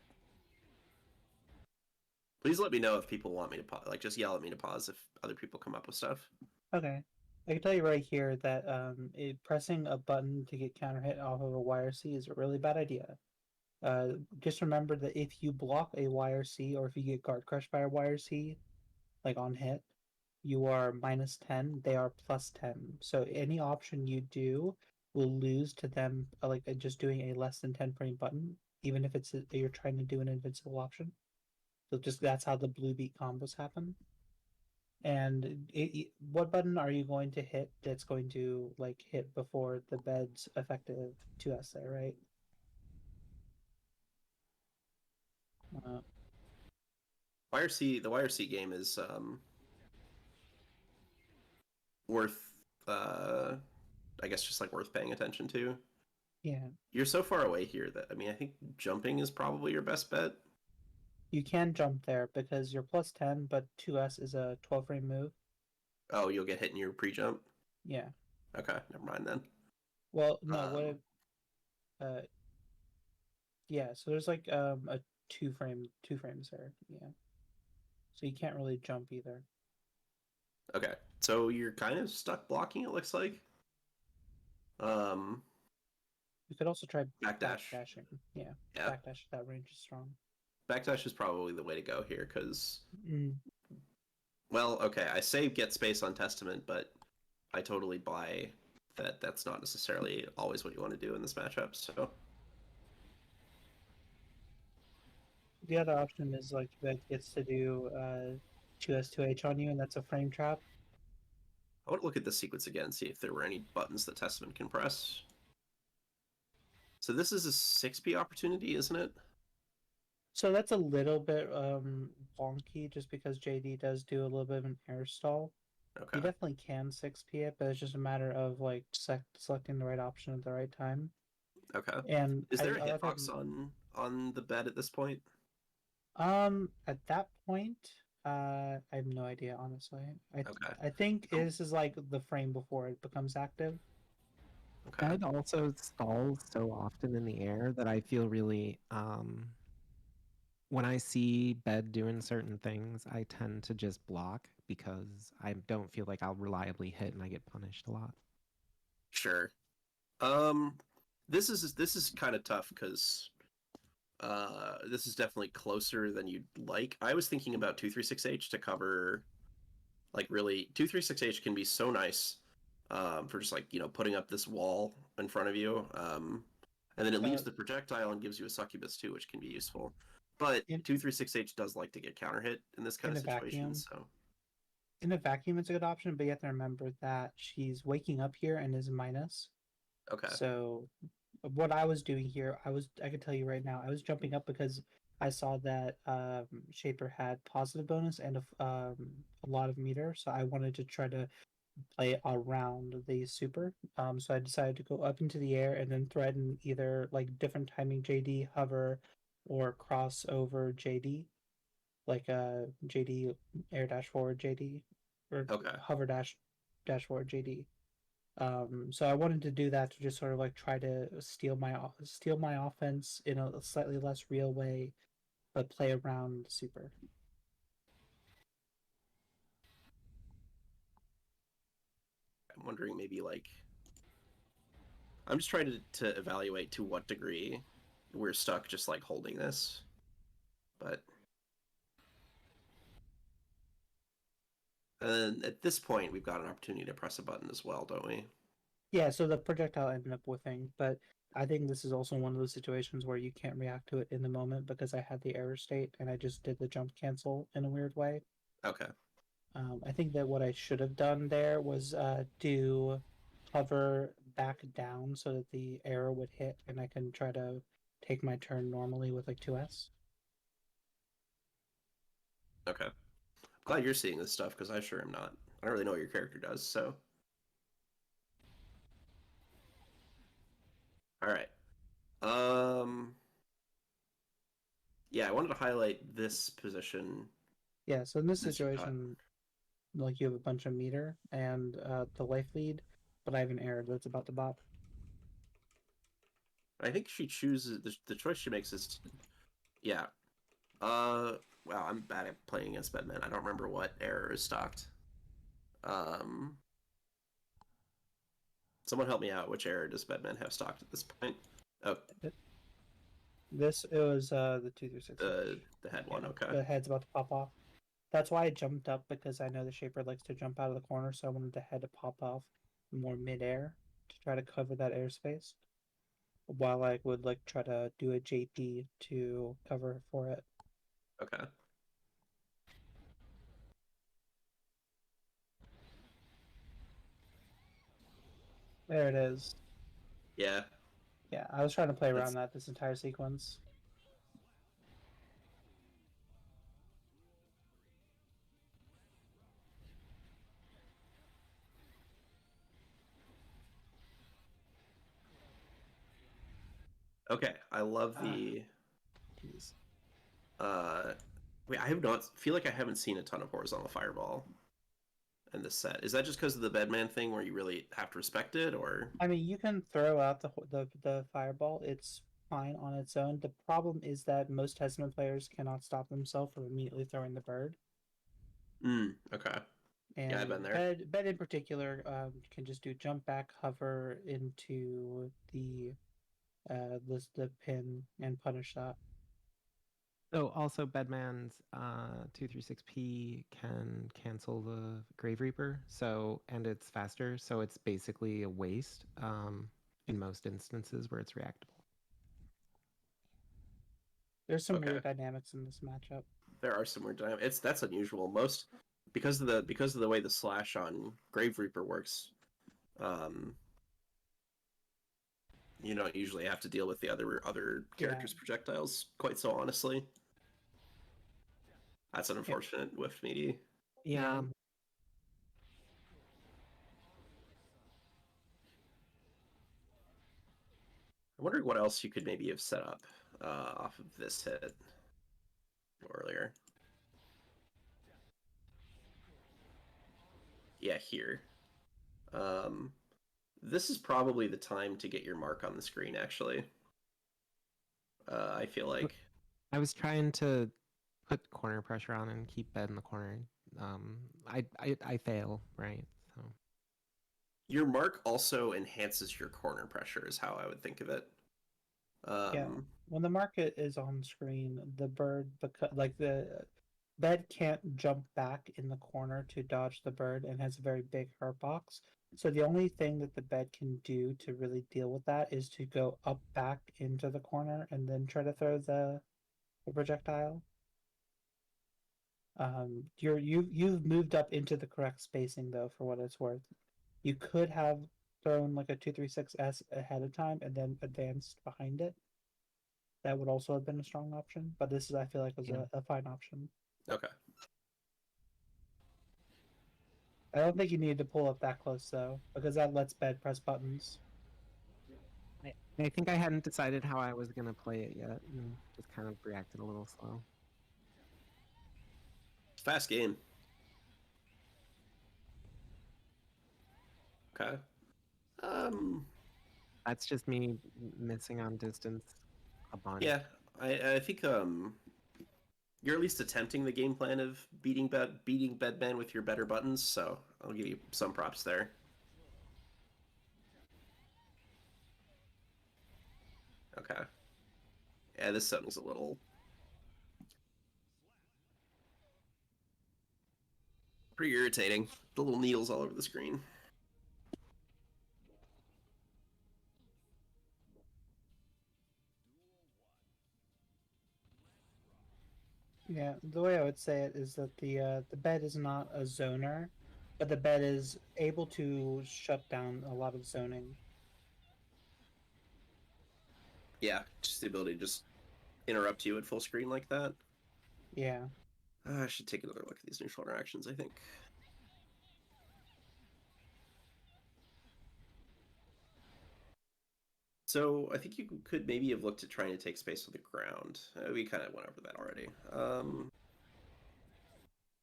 Please let me know if people want me to pause. Like, just yell at me to pause if other people come up with stuff. Okay. I can tell you right here that pressing a button to get counter hit off of a YRC is a really bad idea. Just remember that if you block a YRC or if you get guard crushed by a YRC, like on hit, you are minus 10, they are plus 10. So any option you do will lose to them, just doing a less than 10 frame button, even if you're trying to do an invincible option. So just that's how the blue beat combos happen. And what button are you going to hit that's going to like hit before the bed's effective 2S there, right? The YRC game is worth I guess just like worth paying attention to. Yeah. You're so far away here that, I mean, I think jumping is probably your best bet. You can jump there because you're plus 10, but 2S is a 12 frame move. Oh, you'll get hit in your pre-jump? Yeah. Okay, never mind then. Well, no, yeah, so there's like a two frames there. Yeah. So you can't really jump either. Okay, so you're kind of stuck blocking, it looks like. You could also try Backdash. backdashing. Yeah. Yeah. Backdash, that range is strong. Backdash is probably the way to go here, because, Mm. well, okay, I say get space on Testament, but I totally buy that that's not necessarily always what you want to do in this matchup, so... The other option is like that gets to do 2S2H on you, and that's a frame trap. I want to look at this sequence again, see if there were any buttons that Testament can press. So this is a 6P opportunity, isn't it? So that's a little bit wonky, just because JD does do a little bit of an air stall. Okay. You definitely can 6P it, but it's just a matter of like selecting the right option at the right time. Okay. And Is there a I like hitbox on the bed at this point? at that point, I have no idea honestly. Okay. I think So- this is like the frame before it becomes active. Okay. Bed also stalls so often in the air that I feel really when I see bed doing certain things, I tend to just block because I don't feel like I'll reliably hit and I get punished a lot. Sure. This is kind of tough because this is definitely closer than you'd like. I was thinking about 236H to cover, like, really 236H can be so nice for just, like, putting up this wall in front of you, and then it leaves the projectile and gives you a succubus too, which can be useful. But In- 236H does like to get counter hit in this kind In of a situation, vacuum. so In a vacuum, it's a good option, but you have to remember that she's waking up here and is minus. okay. So what I was doing here, I could tell you right now, I was jumping up because I saw that Shaper had positive bonus and a lot of meter, so I wanted to try to play around the super. So I decided to go up into the air and then threaten either like different timing JD, hover, or cross over JD, like JD air dash forward JD, or Okay. hover dash forward JD. So I wanted to do that to just sort of like try to steal my offense in a slightly less real way, but play around super. I'm wondering maybe, like, I'm just trying to evaluate to what degree we're stuck just, like, holding this. But and at this point, we've got an opportunity to press a button as well, don't we? Yeah, so the projectile ended up whiffing, but I think this is also one of those situations where you can't react to it in the moment because I had the error state and I just did the jump cancel in a weird way. Okay. I think that what I should have done there was do hover back down so that the arrow would hit and I can try to take my turn normally with like 2S. Okay. I'm glad you're seeing this stuff, because I sure am not. I don't really know what your character does, so. Alright. Yeah, I wanted to highlight this position. Yeah, so in this This you got. situation, like you have a bunch of meter and the life lead, but I have an error that's about to bop. I think she chooses the choice she makes is yeah. Wow, I'm bad at playing against Bedman. I don't remember what error is stocked. Um Someone help me out. Which error does Bedman have stocked at this point? Oh, It was the 2 through 6. the head one, okay. The head's about to pop off. That's why I jumped up, because I know the Shaper likes to jump out of the corner, so I wanted the head to pop off more midair to try to cover that airspace, while I would like try to do a JP to cover for it. Okay. There it is. Yeah. Yeah, I was trying to play That's- around that this entire sequence. Okay. I love the Jeez. wait, I have not feel like I haven't seen a ton of horizontal fireball in this set. Is that just because of the Bedman thing where you really have to respect it, or I mean, you can throw out the fireball. It's fine on its own. The problem is that most Testament players cannot stop themselves from immediately throwing the bird. okay. And Yeah, I've been there. bed in particular can just do jump back, hover into the pin and punish that. Oh, also Bedman's 236p can cancel the Grave Reaper, so and it's faster, so it's basically a waste in most instances where it's reactable. There's some Okay. weird dynamics in this matchup. There are some weird dynamics. That's unusual. Most because of the way the slash on Grave Reaper works. You don't usually have to deal with the other characters' projectiles quite so honestly. That's an unfortunate whiff meaty. Yeah. Yeah. I'm wondering what else you could maybe have set up off of this hit earlier. Yeah, here. This is probably the time to get your mark on the screen, actually. I feel like. I was trying to put corner pressure on and keep Bed in the corner. I fail, right? So Your mark also enhances your corner pressure, is how I would think of it. Yeah. When the market is on screen, the bird, like the bed can't jump back in the corner to dodge the bird and has a very big hurt box. So the only thing that the bed can do to really deal with that is to go up back into the corner and then try to throw the projectile. You've moved up into the correct spacing though, for what it's worth. You could have thrown like a 236S ahead of time and then advanced behind it. That would also have been a strong option, but this is, I feel like, was a fine option. Okay. I don't think you needed to pull up that close though, because that lets bed press buttons. I think I hadn't decided how I was gonna play it yet, and just kind of reacted a little slow. Fast game. Okay. That's just me missing on distance a bunch. Yeah, I think you're at least attempting the game plan of beating Bedman with your better buttons, so I'll give you some props there. Okay. Yeah, this setting's a little pretty irritating. The little needles all over the screen. Yeah, the way I would say it is that the bed is not a zoner, but the bed is able to shut down a lot of zoning. Yeah, just the ability to just interrupt you at full screen like that. Yeah. I should take another look at these neutral interactions, I think. So I think you could maybe have looked at trying to take space with the ground. We kind of went over that already.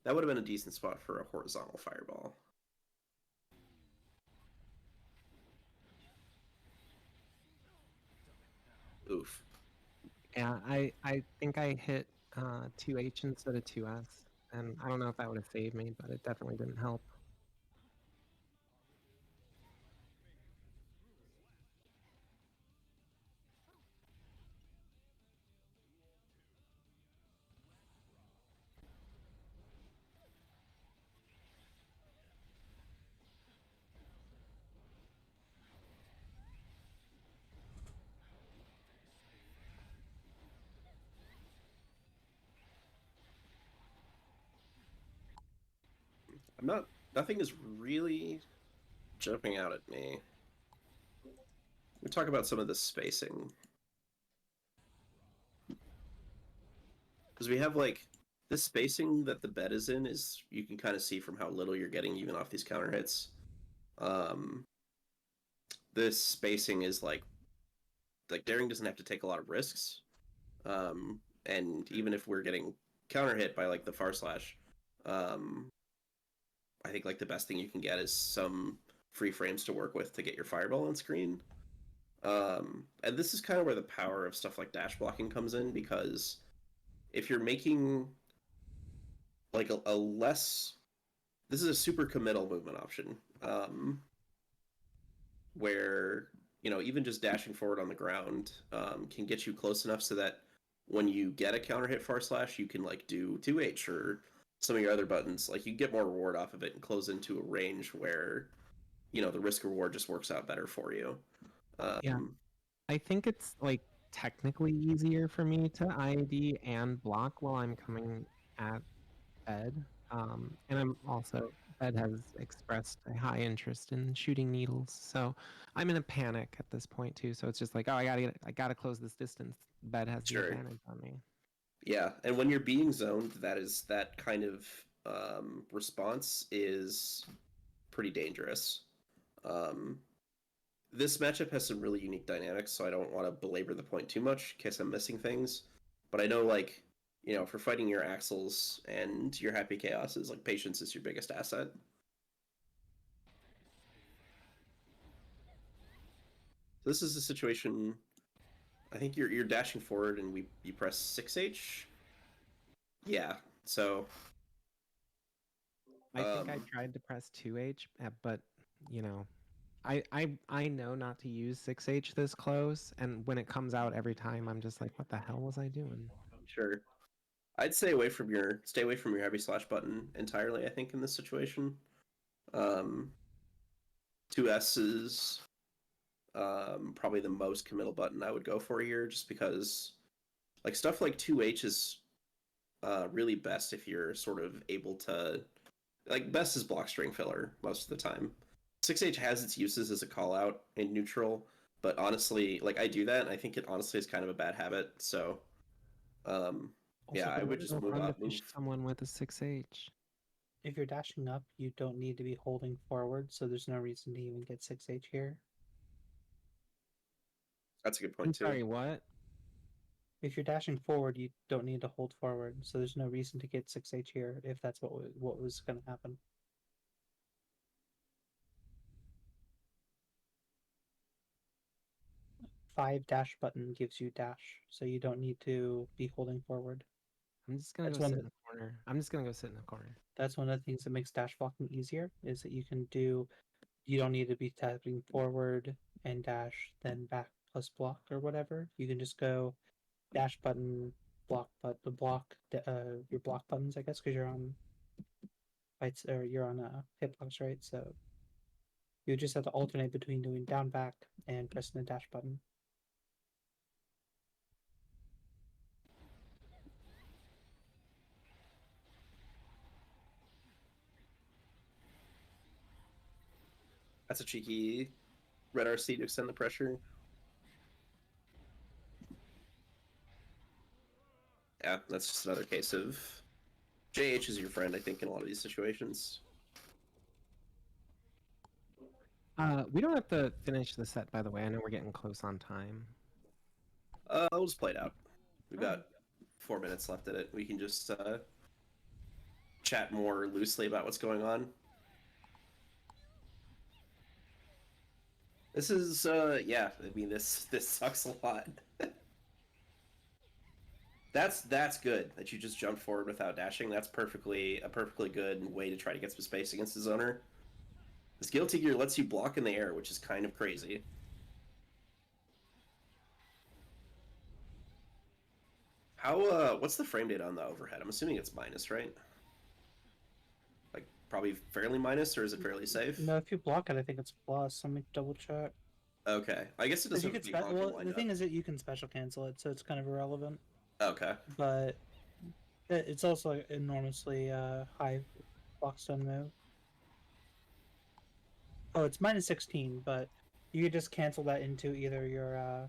That would have been a decent spot for a horizontal fireball. Oof. Yeah, I think I hit 2H instead of 2S, and I don't know if that would have saved me, but it definitely didn't help. Nothing is really jumping out at me. We talk about some of the spacing. Because we have like this spacing that the bed is in is you can kind of see from how little you're getting even off these counter hits. This spacing is like Daring doesn't have to take a lot of risks. And even if we're getting counter hit by like the far slash, I think like the best thing you can get is some free frames to work with to get your fireball on screen. And this is kind of where the power of stuff like dash blocking comes in, because if you're making like a less, this is a super committal movement option, where even just dashing forward on the ground can get you close enough so that when you get a counter hit far slash, you can like do 2H or some of your other buttons. Like you get more reward off of it and close into a range where, you know, the risk reward just works out better for you. Yeah. I think it's like technically easier for me to IAD and block while I'm coming at Ed. And I'm also Ed has expressed a high interest in shooting needles, so I'm in a panic at this point too. So it's just like, oh, I gotta close this distance. Bed has the Sure. advantage on me. Yeah, and when you're being zoned, that kind of response is pretty dangerous. Um, this matchup has some really unique dynamics, so I don't want to belabor the point too much in case I'm missing things. But I know, like, you know, for fighting your Axles and your Happy Chaoses, like, patience is your biggest asset. This is a situation. I think you're dashing forward, and you press 6H. Yeah, so I think I tried to press 2H, but you know, I know not to use 6H this close, and when it comes out every time, I'm just like, what the hell was I doing? Sure. I'd stay away from your heavy slash button entirely, I think, in this situation. 2S is probably the most committal button I would go for here, just because like stuff like 2H is really best if you're sort of able to, like, best is block string filler most of the time. 6H has its uses as a call out in neutral, but honestly, like, I do that, and I think it honestly is kind of a bad habit, so yeah, I would just move up. Push someone with a 6H. If you're dashing up, you don't need to be holding forward, so there's no reason to even get 6H here. That's a good point I'm too. sorry, what? If you're dashing forward, you don't need to hold forward, so there's no reason to get 6H here if that's what was going to happen. Five dash button gives you dash, so you don't need to be holding forward. I'm just gonna That's go one sit of in the corner. I'm just gonna go sit in the corner. That's one of the things that makes dash blocking easier, is that you don't need to be tapping forward and dash, then back plus block or whatever. You can just go dash button, block, but the block, your block buttons, I guess, because you're on fights or you're on hitbox, right? So you just have to alternate between doing down back and pressing the dash button. That's a cheeky red RC to extend the pressure. Yeah, that's just another case of JH is your friend, I think, in a lot of these situations. We don't have to finish the set, by the way. I know we're getting close on time. We'll just play it out. We've got 4 minutes left in it. We can just chat more loosely about what's going on. This is yeah, I mean this sucks a lot. That's good that you just jumped forward without dashing. That's a perfectly good way to try to get some space against his owner. This Guilty Gear lets you block in the air, which is kind of crazy. How what's the frame data on the overhead? I'm assuming it's minus, right? Like probably fairly minus, or is it fairly safe? No, if you block it, I think it's plus. Let me double check. Okay, I guess it doesn't have to be honking Well, lined the up. thing is that you can special cancel it, so it's kind of irrelevant. Okay. But it's also an enormously high blockstone move. Oh, it's minus 16, but you could just cancel that into either your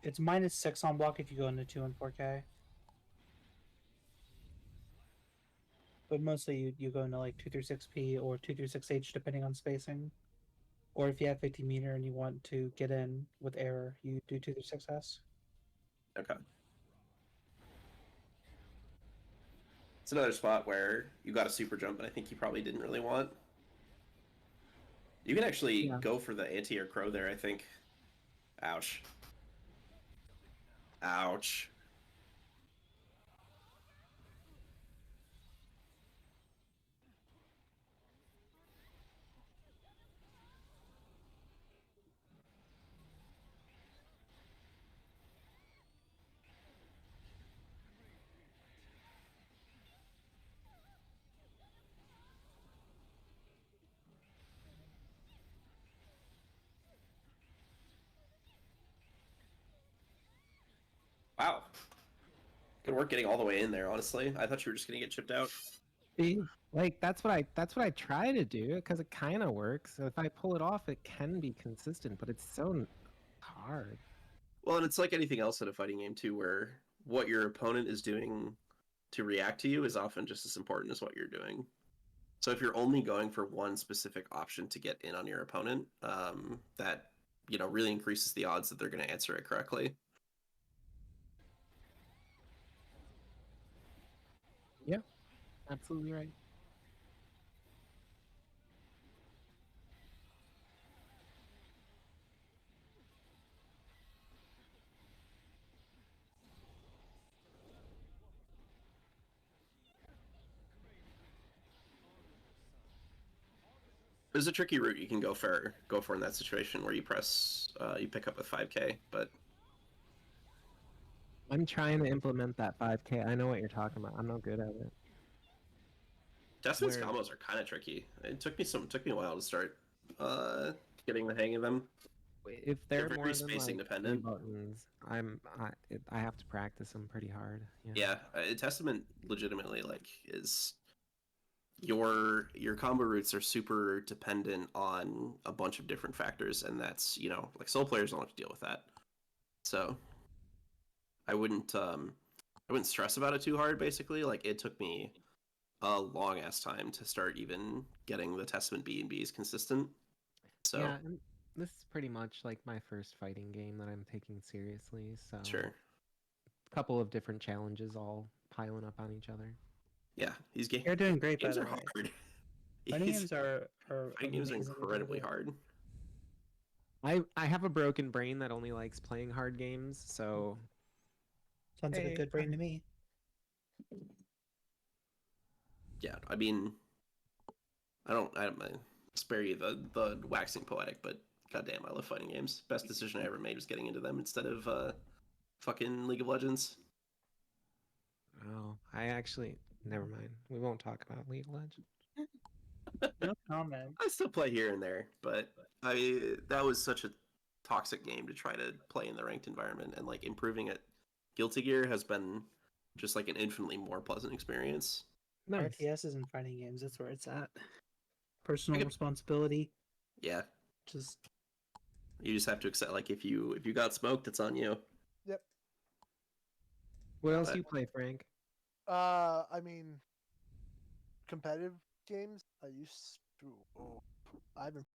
it's minus 6 on block if you go into 2 and 4K. But mostly you go into like 2 through 6P or 2 through 6H depending on spacing. Or if you have 50 meter and you want to get in with error, you do 2 through 6S. Okay. It's another spot where you got a super jump, but I think you probably didn't really want. You can actually go for the anti-air crow there, I think. Ouch. Ouch. Wow. Good work getting all the way in there, honestly. I thought you were just gonna get chipped out. See, like that's what I try to do because it kind of works. If I pull it off, it can be consistent, but it's so hard. Well, and it's like anything else in a fighting game too, where what your opponent is doing to react to you is often just as important as what you're doing. So if you're only going for one specific option to get in on your opponent, that really increases the odds that they're going to answer it correctly. Yeah, absolutely right. There's a tricky route you can go for in that situation where you pick up with 5K, but I'm trying to implement that 5K. I know what you're talking about. I'm not good at it. Desmond's Where- combos are kind of tricky. It took me a while to start getting the hang of them. If they're very more than spacing like dependent. 3 buttons, I have to practice them pretty hard. Yeah, Testament legitimately is your combo routes are super dependent on a bunch of different factors, and that's like solo players don't have to deal with that. So I wouldn't stress about it too hard. Basically, like it took me a long ass time to start even getting the Testament B&Bs consistent. So Yeah, and this is pretty much like my first fighting game that I'm taking seriously. So sure, a couple of different challenges all piling up on each other. yeah, these games You're doing great, by games the are way. hard. Fighting These games are fighting games are amazingly incredibly difficult. hard. I have a broken brain that only likes playing hard games, so Sounds like a hey, good brain to me. Yeah, I mean, I spare you the waxing poetic, but goddamn, I love fighting games. Best decision I ever made was getting into them instead of fucking League of Legends. oh, I actually never mind. We won't talk about League of Legends. No comment. I still play here and there, but that was such a toxic game to try to play in the ranked environment, and like improving it. Guilty Gear has been just like an infinitely more pleasant experience. Nice. RTS isn't fighting games. That's where it's at. Personal could- responsibility. Yeah, Just you just have to accept like if you got smoked, it's on you. Yep. What else But- do you play, Frank? I mean, competitive games. I used to. Oh, I haven't